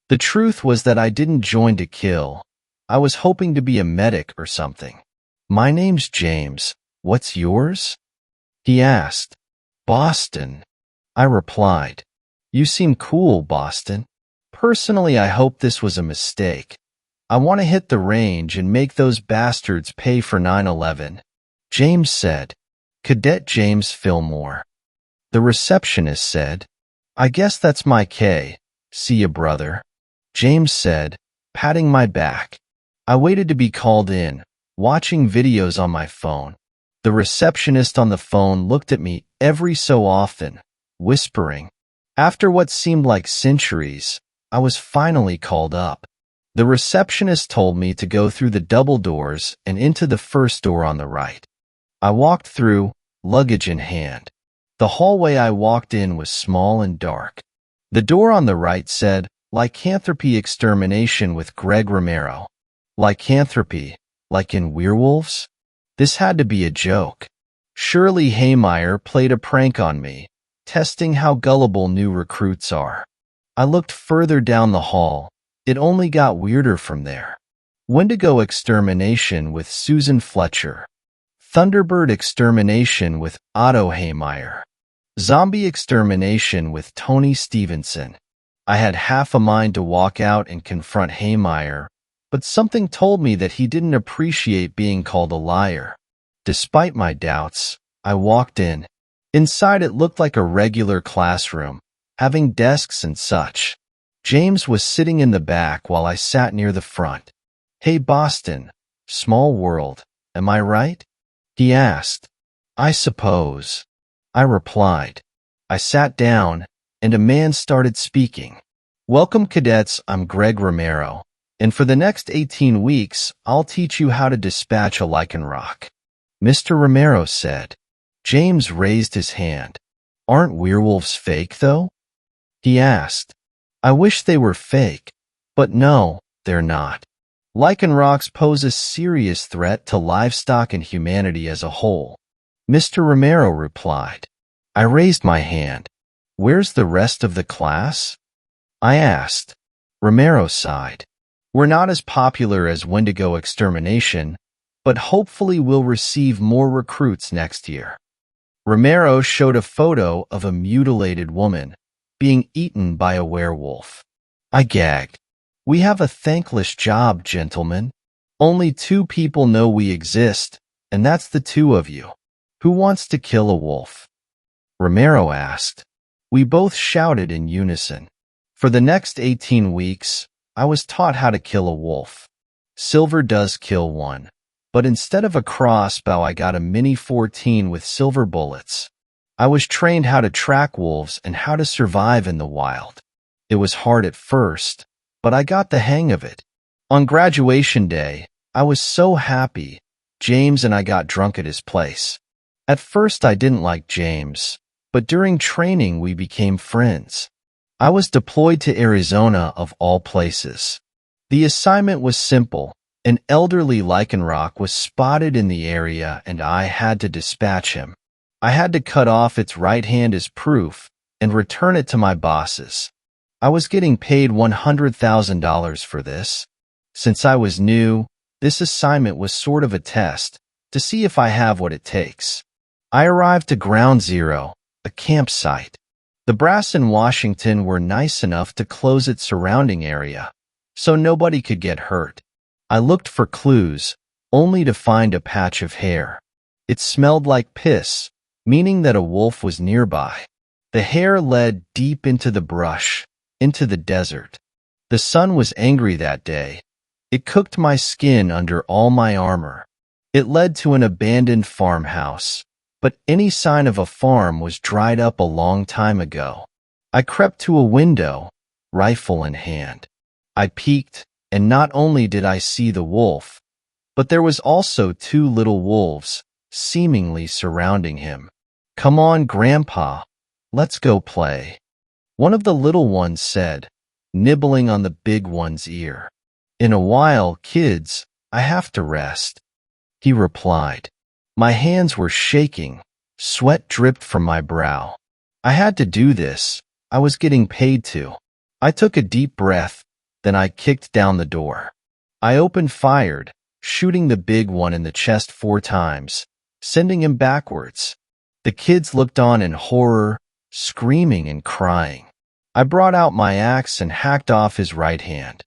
The truth was that I didn't join to kill. I was hoping to be a medic or something. "My name's James. What's yours?" he asked. "Boston," I replied. "You seem cool, Boston. Personally, I hope this was a mistake. I want to hit the range and make those bastards pay for 9/11. James said. "Cadet James Fillmore." The receptionist said, "I guess that's my K. See ya, brother," James said, patting my back. I waited to be called in, watching videos on my phone. The receptionist on the phone looked at me every so often, whispering. After what seemed like centuries, I was finally called up. The receptionist told me to go through the double doors and into the first door on the right. I walked through, luggage in hand. The hallway I walked in was small and dark. The door on the right said, "Lycanthropy Extermination with Greg Romero." Lycanthropy, like in Werewolves? This had to be a joke. Surely Haymeyer played a prank on me, testing how gullible new recruits are. I looked further down the hall. It only got weirder from there. Wendigo Extermination with Susan Fletcher. Thunderbird Extermination with Otto Haymeyer. Zombie Extermination with Tony Stevenson. I had half a mind to walk out and confront Haymeyer, but something told me that he didn't appreciate being called a liar. Despite my doubts, I walked in. Inside it looked like a regular classroom, having desks and such. James was sitting in the back while I sat near the front. "Hey, Boston, small world, am I right?" he asked. "I suppose," I replied. I sat down, and a man started speaking. "Welcome, cadets, I'm Greg Romero, and for the next 18 weeks, I'll teach you how to dispatch a Lycanroc," Mr. Romero said. James raised his hand. "Aren't werewolves fake, though?" he asked. "I wish they were fake, but no, they're not. Lycanrocs pose a serious threat to livestock and humanity as a whole," Mr. Romero replied. I raised my hand. "Where's the rest of the class?" I asked. Romero sighed. "We're not as popular as Wendigo Extermination, but hopefully we'll receive more recruits next year." Romero showed a photo of a mutilated woman being eaten by a werewolf. I gagged. "We have a thankless job, gentlemen. Only 2 people know we exist, and that's the 2 of you. Who wants to kill a wolf?" Romero asked. We both shouted in unison. For the next 18 weeks, I was taught how to kill a wolf. Silver does kill one, but instead of a crossbow, I got a Mini 14 with silver bullets. I was trained how to track wolves and how to survive in the wild. It was hard at first, but I got the hang of it. On graduation day, I was so happy. James and I got drunk at his place. At first, I didn't like James, but during training, we became friends. I was deployed to Arizona of all places. The assignment was simple. An elderly Lycanroc was spotted in the area and I had to dispatch him. I had to cut off its right hand as proof and return it to my bosses. I was getting paid $100,000 for this. Since I was new, this assignment was sort of a test to see if I have what it takes. I arrived to Ground Zero, a campsite. The brass in Washington were nice enough to close its surrounding area, so nobody could get hurt. I looked for clues, only to find a patch of hair. It smelled like piss, meaning that a wolf was nearby. The hair led deep into the brush, into the desert. The sun was angry that day. It cooked my skin under all my armor. It led to an abandoned farmhouse, but any sign of a farm was dried up a long time ago. I crept to a window, rifle in hand. I peeked, and not only did I see the wolf, but there was also 2 little wolves, seemingly surrounding him. "Come on, Grandpa, let's go play," one of the little ones said, nibbling on the big one's ear. "In a while, kids, I have to rest," he replied. My hands were shaking, sweat dripped from my brow. I had to do this. I was getting paid to. I took a deep breath, then I kicked down the door. I opened fired, shooting the big one in the chest 4 times, sending him backwards. The kids looked on in horror, screaming and crying. I brought out my axe and hacked off his right hand.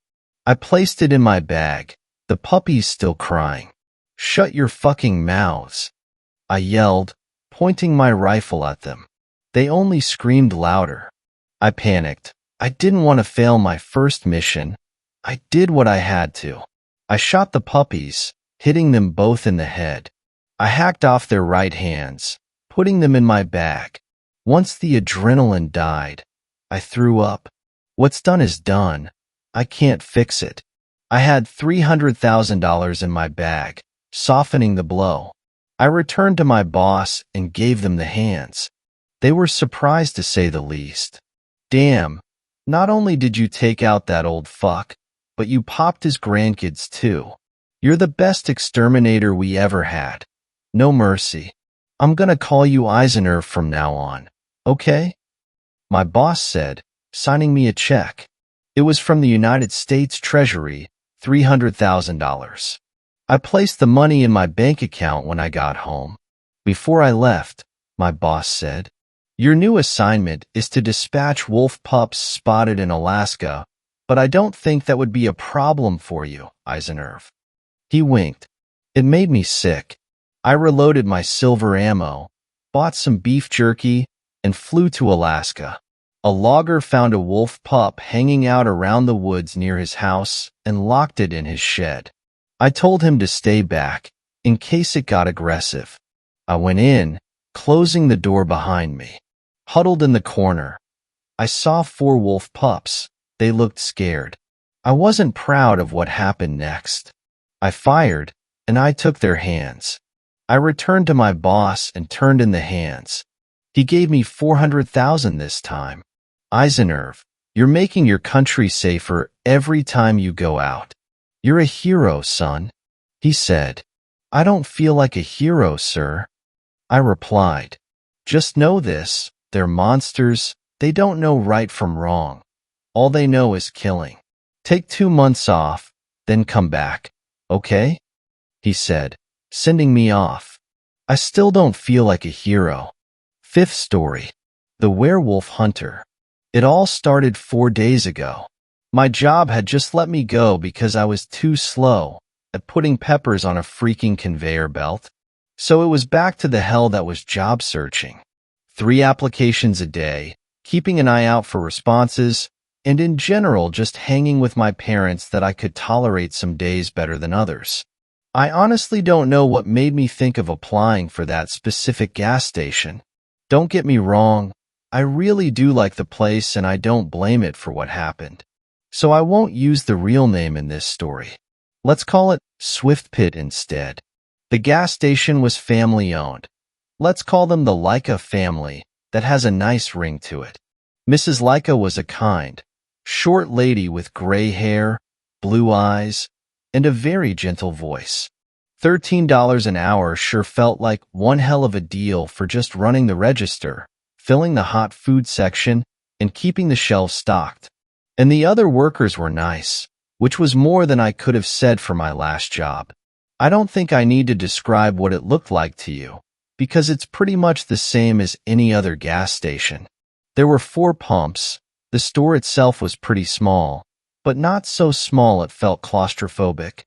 I placed it in my bag, the puppies still crying. "Shut your fucking mouths," I yelled, pointing my rifle at them. They only screamed louder. I panicked. I didn't want to fail my first mission. I did what I had to. I shot the puppies, hitting them both in the head. I hacked off their right hands, putting them in my bag. Once the adrenaline died, I threw up. What's done is done. I can't fix it. I had $300,000 in my bag, softening the blow. I returned to my boss and gave them the hands. They were surprised to say the least. "Damn, not only did you take out that old fuck, but you popped his grandkids too. You're the best exterminator we ever had. No mercy. I'm gonna call you Eisner from now on, okay?" My boss said, signing me a check. It was from the United States Treasury, $300,000. I placed the money in my bank account when I got home. Before I left, my boss said, "Your new assignment is to dispatch wolf pups spotted in Alaska, but I don't think that would be a problem for you, Eisenerv." He winked. It made me sick. I reloaded my silver ammo, bought some beef jerky, and flew to Alaska. A logger found a wolf pup hanging out around the woods near his house and locked it in his shed. I told him to stay back, in case it got aggressive. I went in, closing the door behind me. Huddled in the corner, I saw 4 wolf pups. They looked scared. I wasn't proud of what happened next. I fired, and I took their hands. I returned to my boss and turned in the hands. He gave me $400,000 this time. Eisenherv, you're making your country safer every time you go out. You're a hero, son, he said. I don't feel like a hero, sir. I replied, just know this, they're monsters. They don't know right from wrong. All they know is killing. Take 2 months off, then come back, okay? He said, sending me off. I still don't feel like a hero. 5th story. The Werewolf Hunter. It all started 4 days ago. My job had just let me go because I was too slow at putting peppers on a freaking conveyor belt. So it was back to the hell that was job searching. 3 applications a day, keeping an eye out for responses, and in general just hanging with my parents that I could tolerate some days better than others. I honestly don't know what made me think of applying for that specific gas station. Don't get me wrong, I really do like the place and I don't blame it for what happened. So I won't use the real name in this story. Let's call it Swift Pit instead. The gas station was family-owned. Let's call them the Leica family. That has a nice ring to it. Mrs. Leica was a kind, short lady with gray hair, blue eyes, and a very gentle voice. $13 an hour sure felt like one hell of a deal for just running the register, filling the hot food section, and keeping the shelves stocked. And the other workers were nice, which was more than I could have said for my last job. I don't think I need to describe what it looked like to you, because it's pretty much the same as any other gas station. There were 4 pumps. The store itself was pretty small, but not so small it felt claustrophobic.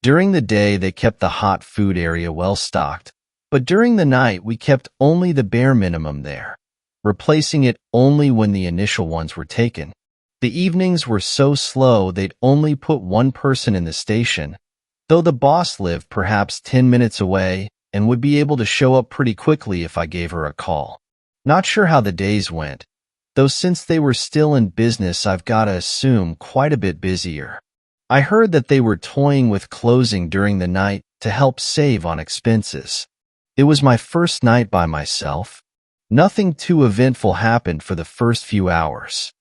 During the day, they kept the hot food area well stocked, but during the night, we kept only the bare minimum there, replacing it only when the initial ones were taken. The evenings were so slow they'd only put 1 person in the station, though the boss lived perhaps 10 minutes away and would be able to show up pretty quickly if I gave her a call. Not sure how the days went, though since they were still in business, I've got to assume quite a bit busier. I heard that they were toying with closing during the night to help save on expenses. It was my first night by myself. Nothing too eventful happened for the first few hours.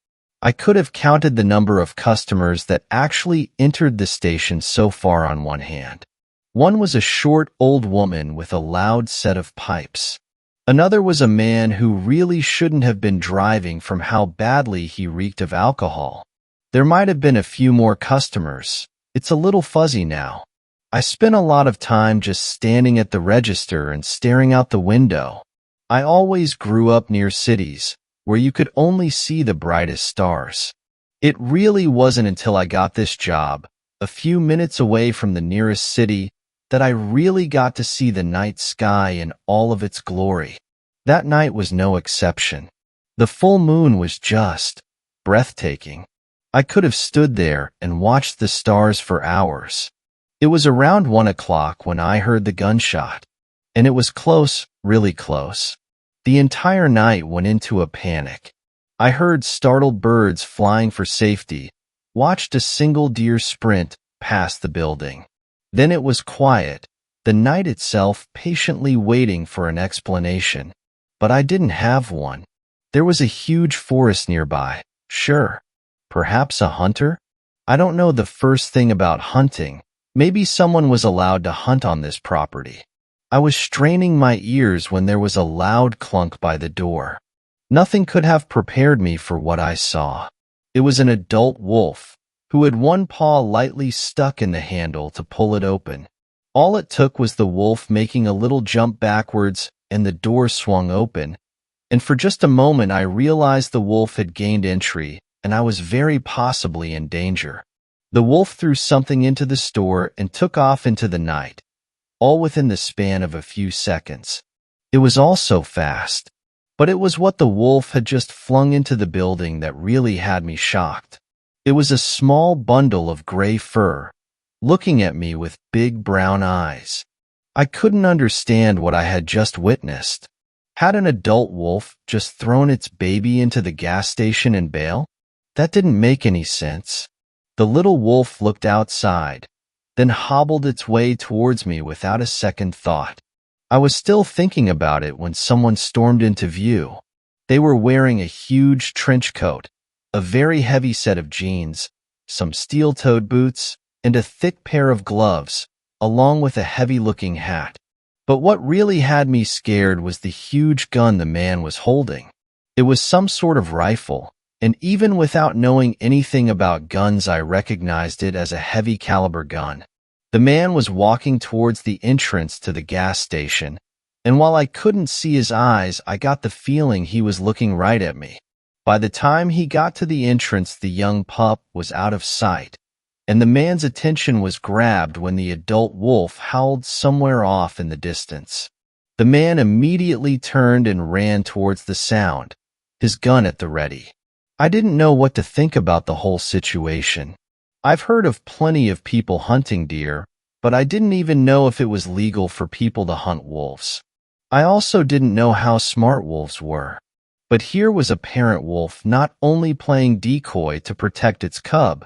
I could have counted the number of customers that actually entered the station so far on one hand. One was a short old woman with a loud set of pipes. Another was a man who really shouldn't have been driving from how badly he reeked of alcohol. There might have been a few more customers. It's a little fuzzy now. I spent a lot of time just standing at the register and staring out the window. I always grew up near cities where you could only see the brightest stars. It really wasn't until I got this job, a few minutes away from the nearest city, that I really got to see the night sky in all of its glory. That night was no exception. The full moon was just breathtaking. I could have stood there and watched the stars for hours. It was around 1 o'clock when I heard the gunshot, and it was close, really close. The entire night went into a panic. I heard startled birds flying for safety, watched a single deer sprint past the building. Then it was quiet, the night itself patiently waiting for an explanation. But I didn't have one. There was a huge forest nearby, sure. Perhaps a hunter? I don't know the first thing about hunting. Maybe someone was allowed to hunt on this property. I was straining my ears when there was a loud clunk by the door. Nothing could have prepared me for what I saw. It was an adult wolf, who had one paw lightly stuck in the handle to pull it open. All it took was the wolf making a little jump backwards, and the door swung open. And for just a moment I realized the wolf had gained entry, and I was very possibly in danger. The wolf threw something into the store and took off into the night, all within the span of a few seconds. It was all so fast. But it was what the wolf had just flung into the building that really had me shocked. It was a small bundle of gray fur, looking at me with big brown eyes. I couldn't understand what I had just witnessed. Had an adult wolf just thrown its baby into the gas station in bail? That didn't make any sense. The little wolf looked outside, then hobbled its way towards me without a second thought. I was still thinking about it when someone stormed into view. They were wearing a huge trench coat, a very heavy set of jeans, some steel-toed boots, and a thick pair of gloves, along with a heavy-looking hat. But what really had me scared was the huge gun the man was holding. It was some sort of rifle, and even without knowing anything about guns, I recognized it as a heavy-caliber gun. The man was walking towards the entrance to the gas station, and while I couldn't see his eyes, I got the feeling he was looking right at me. By the time he got to the entrance, the young pup was out of sight, and the man's attention was grabbed when the adult wolf howled somewhere off in the distance. The man immediately turned and ran towards the sound, his gun at the ready. I didn't know what to think about the whole situation. I've heard of plenty of people hunting deer, but I didn't even know if it was legal for people to hunt wolves. I also didn't know how smart wolves were. But here was a parent wolf not only playing decoy to protect its cub,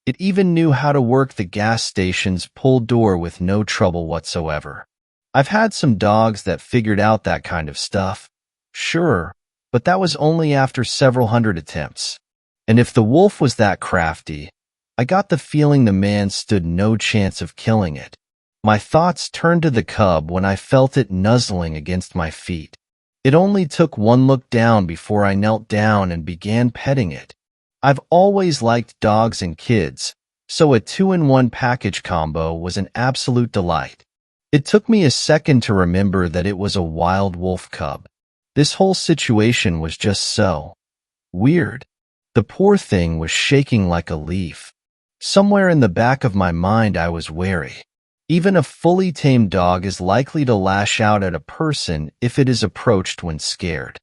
it even knew how to work the gas station's pull door with no trouble whatsoever. I've had some dogs that figured out that kind of stuff, sure, but that was only after several hundred attempts. And if the wolf was that crafty, I got the feeling the man stood no chance of killing it. My thoughts turned to the cub when I felt it nuzzling against my feet. It only took one look down before I knelt down and began petting it. I've always liked dogs and kids, so a 2-in-1 package combo was an absolute delight. It took me a second to remember that it was a wild wolf cub. This whole situation was just so weird. The poor thing was shaking like a leaf. Somewhere in the back of my mind I was wary. Even a fully tamed dog is likely to lash out at a person if it is approached when scared.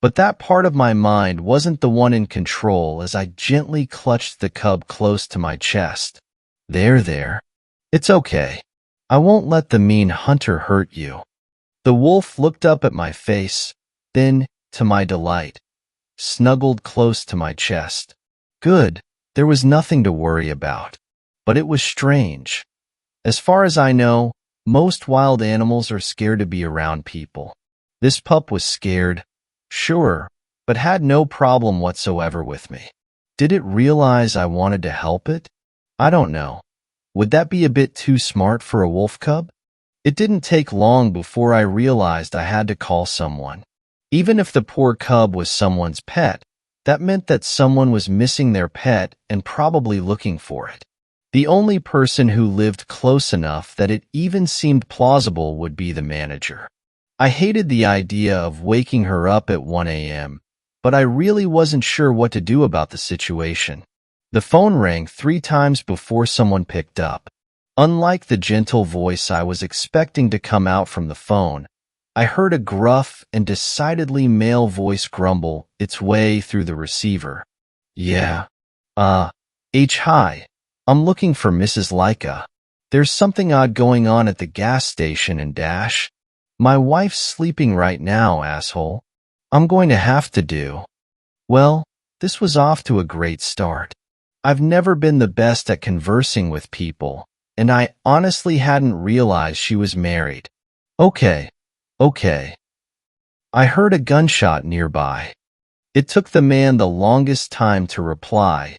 But that part of my mind wasn't the one in control as I gently clutched the cub close to my chest. There. It's okay. I won't let the mean hunter hurt you. The wolf looked up at my face, then, to my delight, snuggled close to my chest. Good. There was nothing to worry about. But it was strange. As far as I know, most wild animals are scared to be around people. This pup was scared, sure, but had no problem whatsoever with me. Did it realize I wanted to help it? I don't know. Would that be a bit too smart for a wolf cub? It didn't take long before I realized I had to call someone. Even if the poor cub was someone's pet, that meant that someone was missing their pet and probably looking for it. The only person who lived close enough that it even seemed plausible would be the manager. I hated the idea of waking her up at 1 a.m., but I really wasn't sure what to do about the situation. The phone rang 3 times before someone picked up. Unlike the gentle voice I was expecting to come out from the phone, I heard a gruff and decidedly male voice grumble its way through the receiver. Yeah. Hi. I'm looking for Mrs. Leica. There's something odd going on at the gas station and dash. My wife's sleeping right now, asshole. I'm going to have to do. Well, this was off to a great start. I've never been the best at conversing with people, and I honestly hadn't realized she was married. Okay. I heard a gunshot nearby. It took the man the longest time to reply,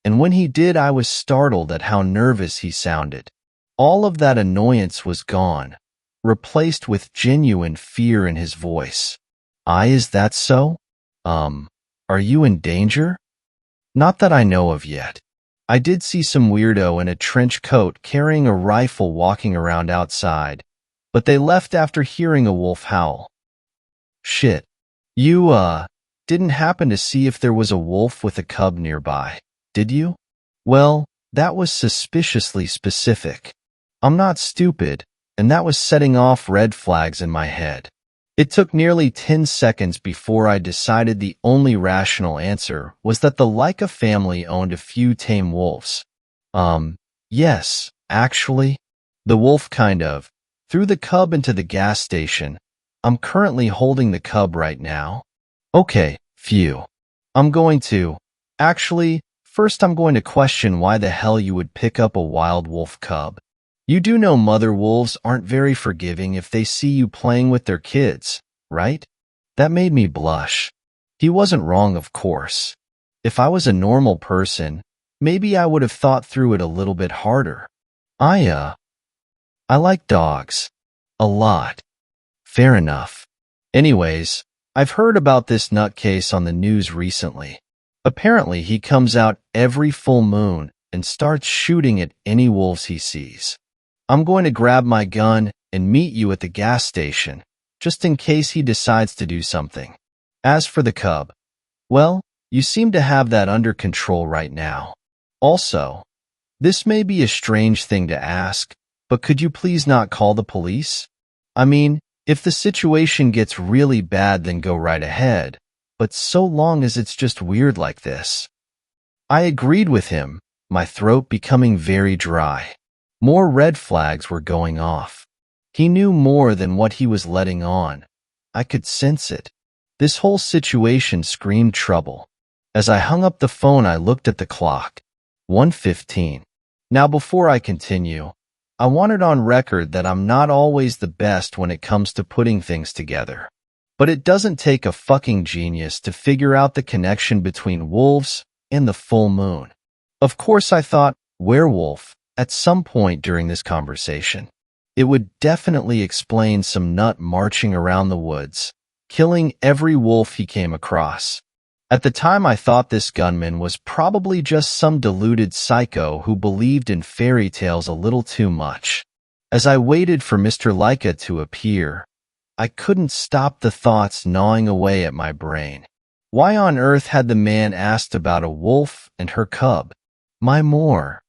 and when he did, I was startled at how nervous he sounded. All of that annoyance was gone, replaced with genuine fear in his voice. Is that so? Are you in danger? Not that I know of yet. I did see some weirdo in a trench coat carrying a rifle walking around outside, but they left after hearing a wolf howl. Shit. You, didn't happen to see if there was a wolf with a cub nearby, did you? Well, that was suspiciously specific. I'm not stupid, and that was setting off red flags in my head. It took nearly 10 seconds before I decided the only rational answer was that the Leica family owned a few tame wolves. Yes, actually. The wolf kind of threw the cub into the gas station. I'm currently holding the cub right now. Okay, phew. Actually, first I'm going to question why the hell you would pick up a wild wolf cub. You do know mother wolves aren't very forgiving if they see you playing with their kids, right? That made me blush. He wasn't wrong, of course. If I was a normal person, maybe I would have thought through it a little bit harder. I like dogs. A lot. Fair enough. Anyways, I've heard about this nutcase on the news recently. Apparently, he comes out every full moon and starts shooting at any wolves he sees. I'm going to grab my gun and meet you at the gas station, just in case he decides to do something. As for the cub, well, you seem to have that under control right now. Also, this may be a strange thing to ask, but could you please not call the police? I mean, if the situation gets really bad, then go right ahead, but so long as it's just weird like this. I agreed with him, my throat becoming very dry. More red flags were going off. He knew more than what he was letting on. I could sense it. This whole situation screamed trouble. As I hung up the phone, I looked at the clock. 1:15. Now, before I continue, I want it on record that I'm not always the best when it comes to putting things together. But it doesn't take a fucking genius to figure out the connection between wolves and the full moon. Of course, I thought werewolf at some point during this conversation. It would definitely explain some nut marching around the woods, killing every wolf he came across. At the time, I thought this gunman was probably just some deluded psycho who believed in fairy tales a little too much. As I waited for Mr. Leica to appear, I couldn't stop the thoughts gnawing away at my brain. Why on earth had the man asked about a wolf and her cub? My more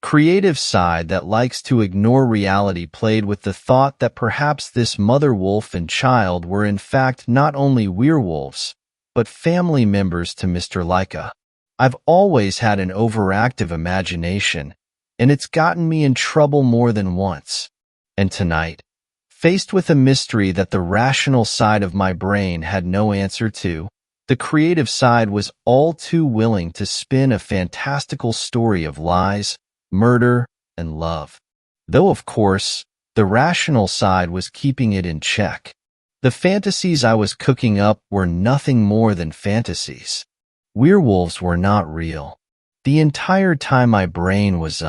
creative side that likes to ignore reality played with the thought that perhaps this mother wolf and child were in fact not only werewolves, but family members to Mr. Leica. I've always had an overactive imagination, and it's gotten me in trouble more than once. And tonight, faced with a mystery that the rational side of my brain had no answer to, the creative side was all too willing to spin a fantastical story of lies, murder, and love. Though, of course, the rational side was keeping it in check. The fantasies I was cooking up were nothing more than fantasies. Werewolves were not real. The entire time my brain was,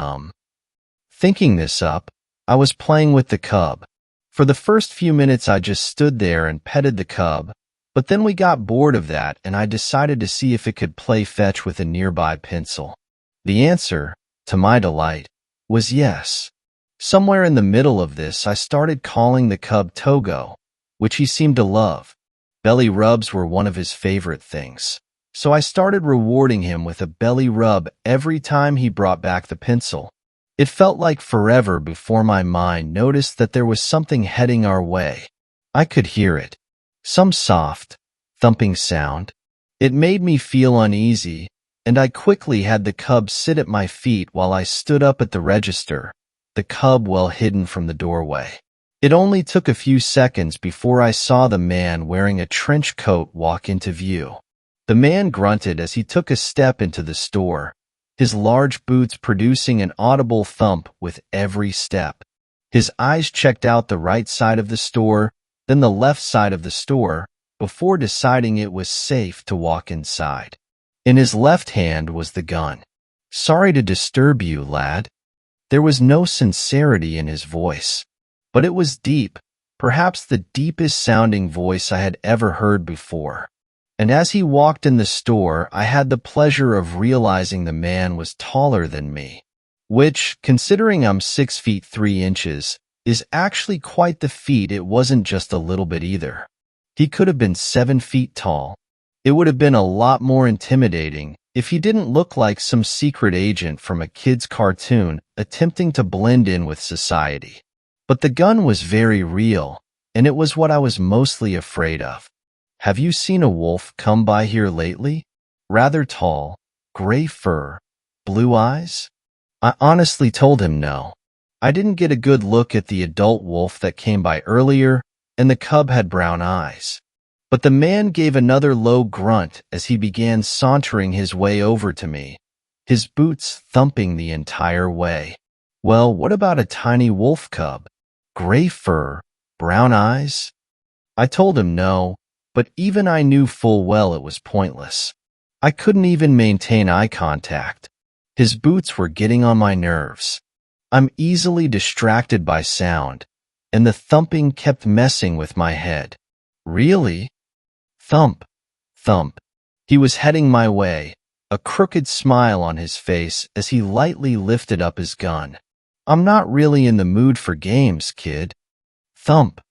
thinking this up, I was playing with the cub. For the first few minutes I just stood there and petted the cub, but then we got bored of that and I decided to see if it could play fetch with a nearby pencil. The answer, to my delight, was yes. Somewhere in the middle of this, I started calling the cub Togo, which he seemed to love. Belly rubs were one of his favorite things, so I started rewarding him with a belly rub every time he brought back the pencil. It felt like forever before my mind noticed that there was something heading our way. I could hear it. Some soft, thumping sound. It made me feel uneasy, and I quickly had the cub sit at my feet while I stood up at the register, the cub well hidden from the doorway. It only took a few seconds before I saw the man wearing a trench coat walk into view. The man grunted as he took a step into the store, his large boots producing an audible thump with every step. His eyes checked out the right side of the store, then the left side of the store, before deciding it was safe to walk inside. In his left hand was the gun. "Sorry to disturb you, lad." There was no sincerity in his voice, but it was deep, perhaps the deepest sounding voice I had ever heard before. And as he walked in the store, I had the pleasure of realizing the man was taller than me, which, considering I'm 6 feet 3 inches, is actually quite the feat. It wasn't just a little bit either. He could have been 7 feet tall. It would have been a lot more intimidating if he didn't look like some secret agent from a kid's cartoon attempting to blend in with society. But the gun was very real, and it was what I was mostly afraid of. Have you seen a wolf come by here lately? Rather tall, gray fur, blue eyes? I honestly told him no. I didn't get a good look at the adult wolf that came by earlier, and the cub had brown eyes. But the man gave another low grunt as he began sauntering his way over to me, his boots thumping the entire way. Well, what about a tiny wolf cub? Gray fur, brown eyes? I told him no, but even I knew full well it was pointless. I couldn't even maintain eye contact. His boots were getting on my nerves. I'm easily distracted by sound, and the thumping kept messing with my head. Really? Thump, thump. He was heading my way, a crooked smile on his face as he lightly lifted up his gun. I'm not really in the mood for games, kid. Thump,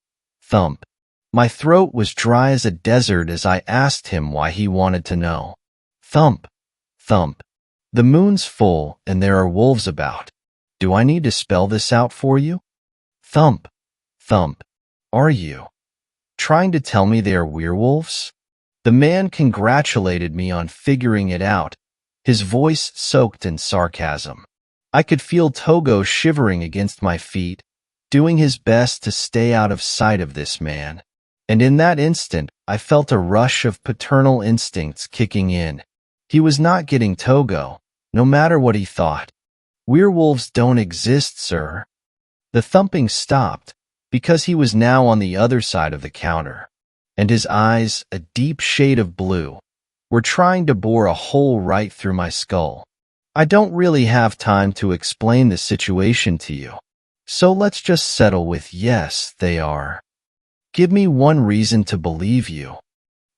thump. My throat was dry as a desert as I asked him why he wanted to know. Thump, thump. The moon's full and there are wolves about. Do I need to spell this out for you? Thump, thump. Are you trying to tell me they are werewolves? The man congratulated me on figuring it out, his voice soaked in sarcasm. I could feel Togo shivering against my feet, doing his best to stay out of sight of this man. And in that instant, I felt a rush of paternal instincts kicking in. He was not getting Togo, no matter what he thought. Werewolves don't exist, sir. The thumping stopped, because he was now on the other side of the counter, and his eyes, a deep shade of blue, were trying to bore a hole right through my skull. I don't really have time to explain the situation to you, so let's just settle with yes, they are. Give me one reason to believe you.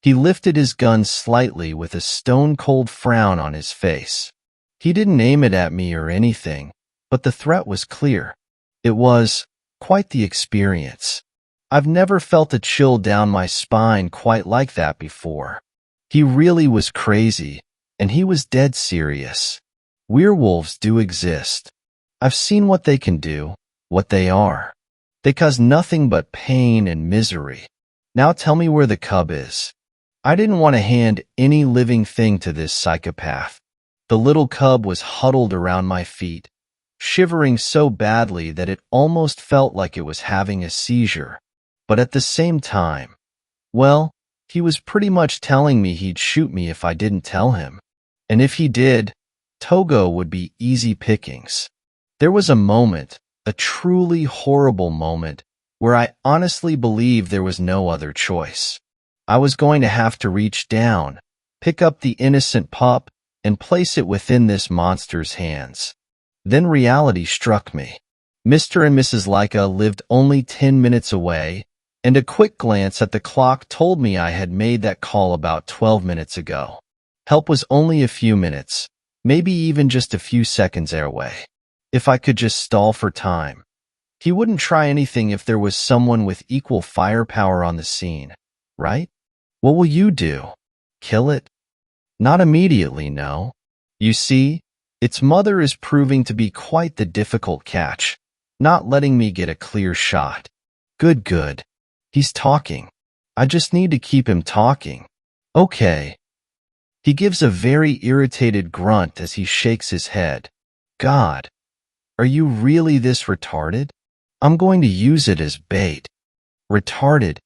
He lifted his gun slightly with a stone-cold frown on his face. He didn't aim it at me or anything, but the threat was clear. It was quite the experience. I've never felt a chill down my spine quite like that before. He really was crazy, and he was dead serious. Werewolves do exist. I've seen what they can do, what they are. They cause nothing but pain and misery. Now tell me where the cub is. I didn't want to hand any living thing to this psychopath. The little cub was huddled around my feet, shivering so badly that it almost felt like it was having a seizure. But at the same time, well, he was pretty much telling me he'd shoot me if I didn't tell him. And if he did, Togo would be easy pickings. There was a moment, a truly horrible moment, where I honestly believed there was no other choice. I was going to have to reach down, pick up the innocent pup, and place it within this monster's hands. Then reality struck me. Mr. and Mrs. Laika lived only 10 minutes away, and a quick glance at the clock told me I had made that call about 12 minutes ago. Help was only a few minutes, maybe even just a few seconds away. If I could just stall for time. He wouldn't try anything if there was someone with equal firepower on the scene, right? What will you do? Kill it? Not immediately, no. You see, its mother is proving to be quite the difficult catch, not letting me get a clear shot. Good. He's talking. I just need to keep him talking. Okay. He gives a very irritated grunt as he shakes his head. God, are you really this retarded? I'm going to use it as bait. Retarded.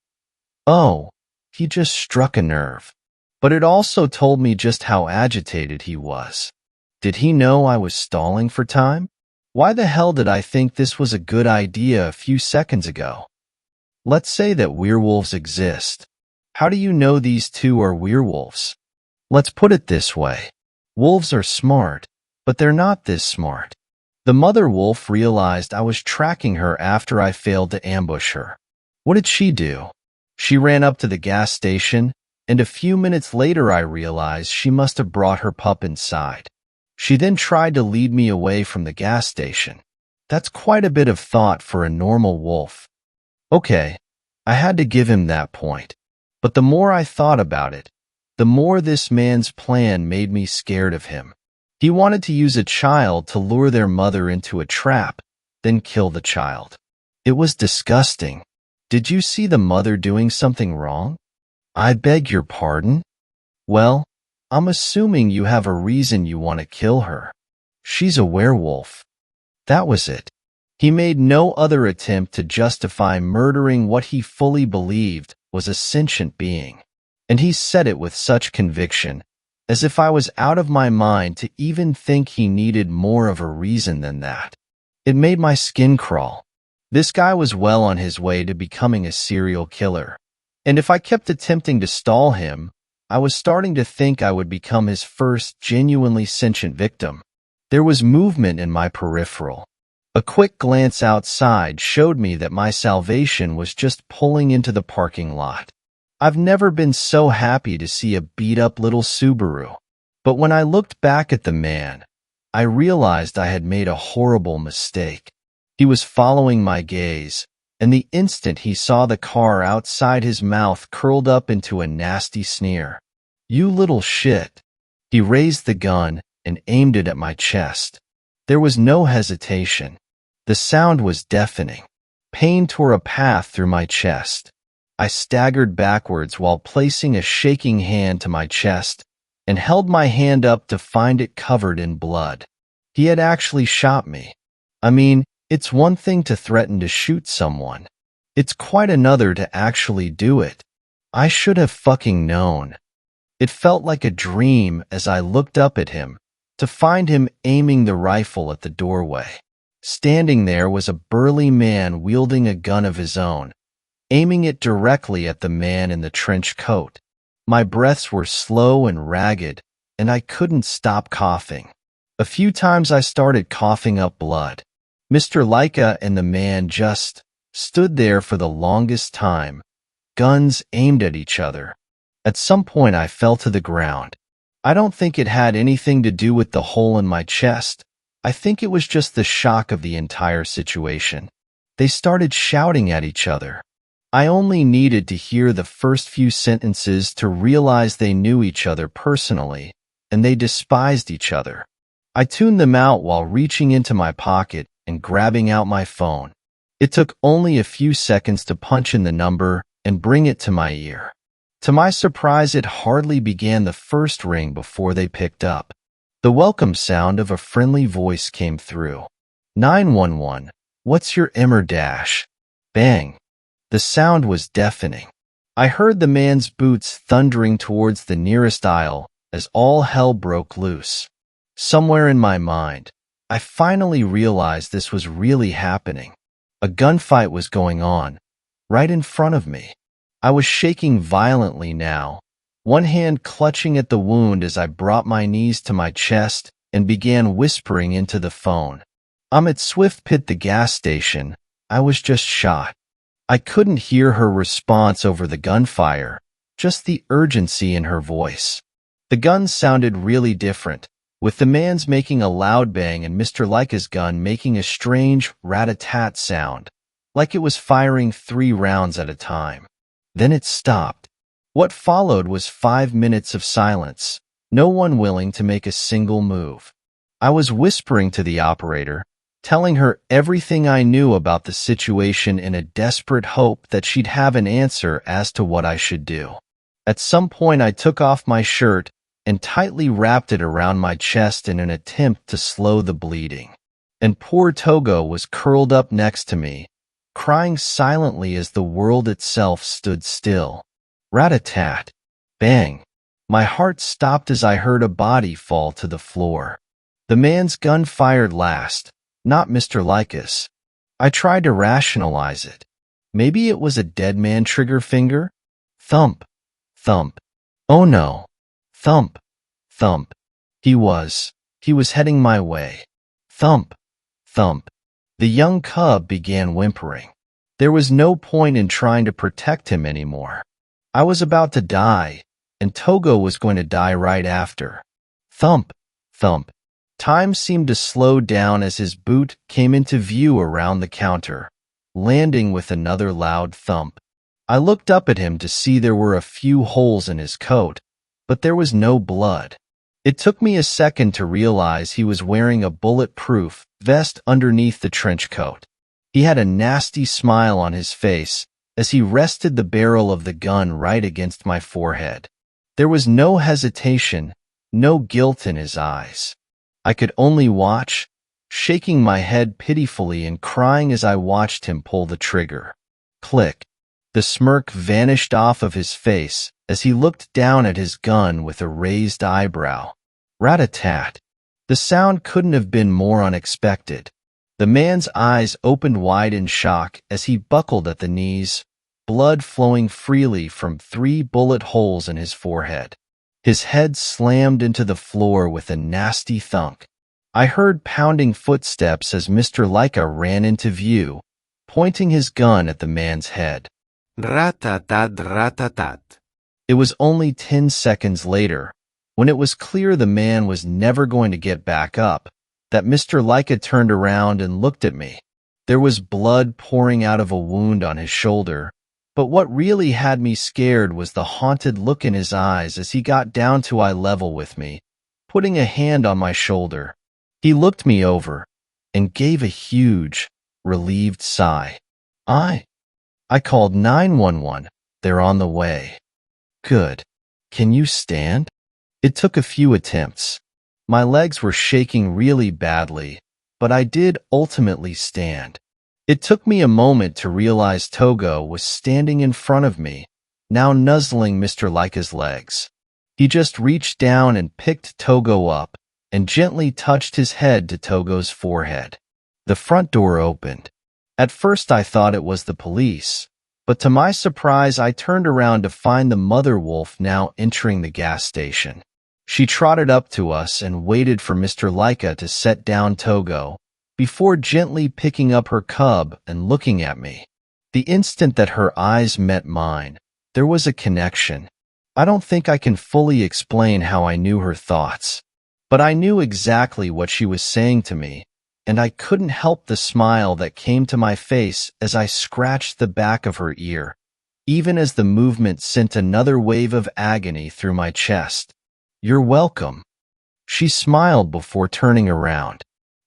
Oh, he just struck a nerve. But it also told me just how agitated he was. Did he know I was stalling for time? Why the hell did I think this was a good idea a few seconds ago? Let's say that werewolves exist. How do you know these two are werewolves? Let's put it this way. Wolves are smart, but they're not this smart. The mother wolf realized I was tracking her after I failed to ambush her. What did she do? She ran up to the gas station, and a few minutes later I realized she must have brought her pup inside. She then tried to lead me away from the gas station. That's quite a bit of thought for a normal wolf. Okay, I had to give him that point. But the more I thought about it, the more this man's plan made me scared of him. He wanted to use a child to lure their mother into a trap, then kill the child. It was disgusting. Did you see the mother doing something wrong? I beg your pardon? Well, I'm assuming you have a reason you want to kill her. She's a werewolf. That was it. He made no other attempt to justify murdering what he fully believed was a sentient being. And he said it with such conviction, as if I was out of my mind to even think he needed more of a reason than that. It made my skin crawl. This guy was well on his way to becoming a serial killer. And if I kept attempting to stall him, I was starting to think I would become his first genuinely sentient victim. There was movement in my peripheral. A quick glance outside showed me that my salvation was just pulling into the parking lot. I've never been so happy to see a beat-up little Subaru. But when I looked back at the man, I realized I had made a horrible mistake. He was following my gaze, and the instant he saw the car outside, his mouth curled up into a nasty sneer. "You little shit." He raised the gun and aimed it at my chest. There was no hesitation. The sound was deafening. Pain tore a path through my chest. I staggered backwards while placing a shaking hand to my chest and held my hand up to find it covered in blood. He had actually shot me. I mean, it's one thing to threaten to shoot someone. It's quite another to actually do it. I should have fucking known. It felt like a dream as I looked up at him, to find him aiming the rifle at the doorway. Standing there was a burly man wielding a gun of his own, aiming it directly at the man in the trench coat. My breaths were slow and ragged, and I couldn't stop coughing. A few times I started coughing up blood. Mr. Leica and the man just stood there for the longest time, guns aimed at each other. At some point I fell to the ground. I don't think it had anything to do with the hole in my chest. I think it was just the shock of the entire situation. They started shouting at each other. I only needed to hear the first few sentences to realize they knew each other personally, and they despised each other. I tuned them out while reaching into my pocket and grabbing out my phone. It took only a few seconds to punch in the number and bring it to my ear. To my surprise, it hardly began the first ring before they picked up. The welcome sound of a friendly voice came through. 911, what's your Emmer dash? Bang. The sound was deafening. I heard the man's boots thundering towards the nearest aisle as all hell broke loose. Somewhere in my mind, I finally realized this was really happening. A gunfight was going on, right in front of me. I was shaking violently now, one hand clutching at the wound as I brought my knees to my chest and began whispering into the phone. "I'm at Swift Pit, the gas station. I was just shot." I couldn't hear her response over the gunfire, just the urgency in her voice. The guns sounded really different, with the man's making a loud bang and Mr. Leica's gun making a strange rat-a-tat sound, like it was firing 3 rounds at a time. Then it stopped. What followed was 5 minutes of silence, no one willing to make a single move. I was whispering to the operator, telling her everything I knew about the situation in a desperate hope that she'd have an answer as to what I should do. At some point I took off my shirt and tightly wrapped it around my chest in an attempt to slow the bleeding. And poor Togo was curled up next to me, crying silently as the world itself stood still. Rat-a-tat. Bang. My heart stopped as I heard a body fall to the floor. The man's gun fired last, not Mr. Leica's. I tried to rationalize it. Maybe it was a dead man trigger finger? Thump. Thump. Oh no. Thump. Thump. He was heading my way. Thump. Thump. The young cub began whimpering. There was no point in trying to protect him anymore. I was about to die, and Togo was going to die right after. Thump. Thump. Time seemed to slow down as his boot came into view around the counter, landing with another loud thump. I looked up at him to see there were a few holes in his coat, but there was no blood. It took me a second to realize he was wearing a bulletproof vest underneath the trench coat. He had a nasty smile on his face as he rested the barrel of the gun right against my forehead. There was no hesitation, no guilt in his eyes. I could only watch, shaking my head pitifully and crying as I watched him pull the trigger. Click. The smirk vanished off of his face as he looked down at his gun with a raised eyebrow. Rat-a-tat. The sound couldn't have been more unexpected. The man's eyes opened wide in shock as he buckled at the knees, blood flowing freely from 3 bullet holes in his forehead. His head slammed into the floor with a nasty thunk. I heard pounding footsteps as Mr. Leica ran into view, pointing his gun at the man's head. Rat-a-tat, rat-a-tat. It was only 10 seconds later, when it was clear the man was never going to get back up, that Mr. Leica turned around and looked at me. There was blood pouring out of a wound on his shoulder, but what really had me scared was the haunted look in his eyes as he got down to eye level with me, putting a hand on my shoulder. He looked me over and gave a huge, relieved sigh. I called 911. They're on the way. Good. Can you stand? It took a few attempts. My legs were shaking really badly, but I did ultimately stand. It took me a moment to realize Togo was standing in front of me, now nuzzling Mr. Leica's legs. He just reached down and picked Togo up and gently touched his head to Togo's forehead. The front door opened. At first I thought it was the police, but to my surprise I turned around to find the mother wolf now entering the gas station. She trotted up to us and waited for Mr. Leica to set down Togo, before gently picking up her cub and looking at me. The instant that her eyes met mine, there was a connection. I don't think I can fully explain how I knew her thoughts, but I knew exactly what she was saying to me, and I couldn't help the smile that came to my face as I scratched the back of her ear, even as the movement sent another wave of agony through my chest. You're welcome. She smiled before turning around.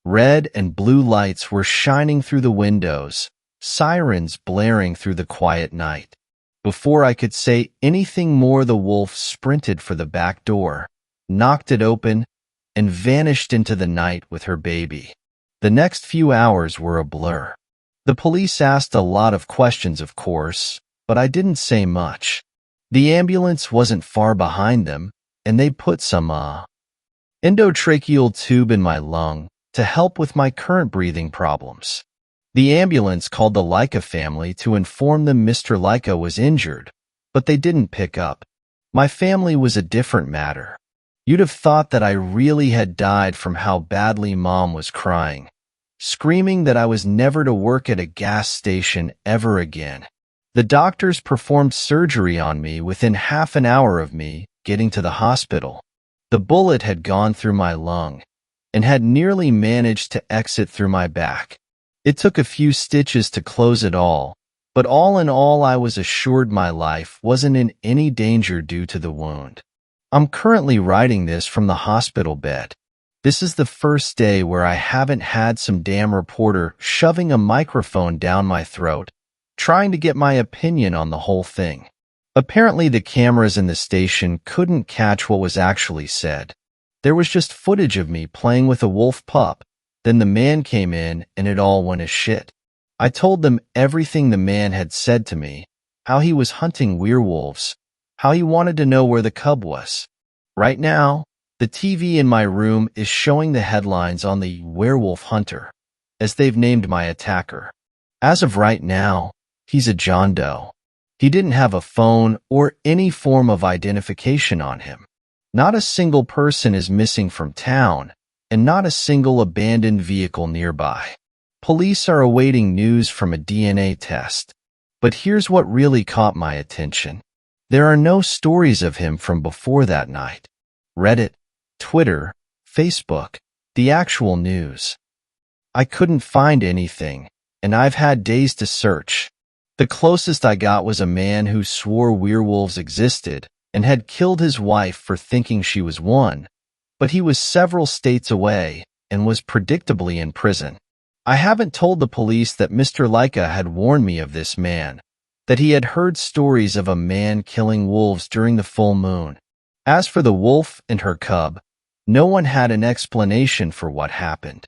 Red and blue lights were shining through the windows, sirens blaring through the quiet night. Before I could say anything more, the wolf sprinted for the back door, knocked it open, and vanished into the night with her baby. The next few hours were a blur. The police asked a lot of questions, of course, but I didn't say much. The ambulance wasn't far behind them, and they put some endotracheal tube in my lung to help with my current breathing problems. The ambulance called the Leica family to inform them Mr. Leica was injured, but they didn't pick up. My family was a different matter. You'd have thought that I really had died from how badly Mom was crying, screaming that I was never to work at a gas station ever again. The doctors performed surgery on me within half an hour of me getting to the hospital. The bullet had gone through my lung and had nearly managed to exit through my back. It took a few stitches to close it all, but all in all I was assured my life wasn't in any danger due to the wound. I'm currently writing this from the hospital bed. This is the first day where I haven't had some damn reporter shoving a microphone down my throat, trying to get my opinion on the whole thing. Apparently the cameras in the station couldn't catch what was actually said. There was just footage of me playing with a wolf pup. Then the man came in and it all went as shit. I told them everything the man had said to me, how he was hunting werewolves, how he wanted to know where the cub was. Right now, the TV in my room is showing the headlines on the Werewolf Hunter, as they've named my attacker. As of right now, he's a John Doe. He didn't have a phone or any form of identification on him. Not a single person is missing from town, and not a single abandoned vehicle nearby. Police are awaiting news from a DNA test. But here's what really caught my attention. There are no stories of him from before that night. Reddit, Twitter, Facebook, the actual news. I couldn't find anything, and I've had days to search. The closest I got was a man who swore werewolves existed and had killed his wife for thinking she was one, but he was several states away and was predictably in prison. I haven't told the police that Mr. Leica had warned me of this man, that he had heard stories of a man killing wolves during the full moon. As for the wolf and her cub, no one had an explanation for what happened.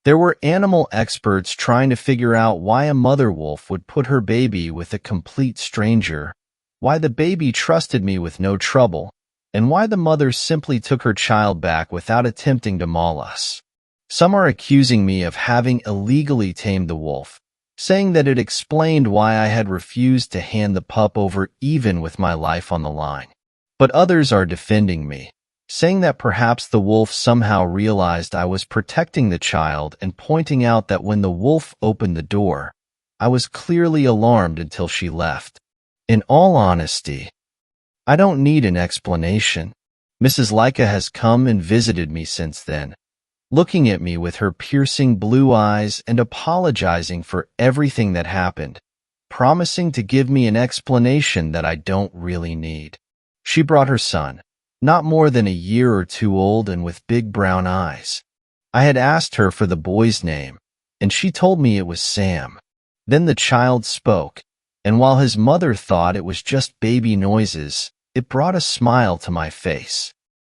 There were animal experts trying to figure out why a mother wolf would put her baby with a complete stranger, why the baby trusted me with no trouble, and why the mother simply took her child back without attempting to maul us. Some are accusing me of having illegally tamed the wolf, saying that it explained why I had refused to hand the pup over even with my life on the line. But others are defending me, saying that perhaps the wolf somehow realized I was protecting the child and pointing out that when the wolf opened the door, I was clearly alarmed until she left. In all honesty, I don't need an explanation. Mrs. Leica has come and visited me since then, looking at me with her piercing blue eyes and apologizing for everything that happened, promising to give me an explanation that I don't really need. She brought her son, not more than a year or two old and with big brown eyes. I had asked her for the boy's name, and she told me it was Sam. Then the child spoke, and while his mother thought it was just baby noises, it brought a smile to my face.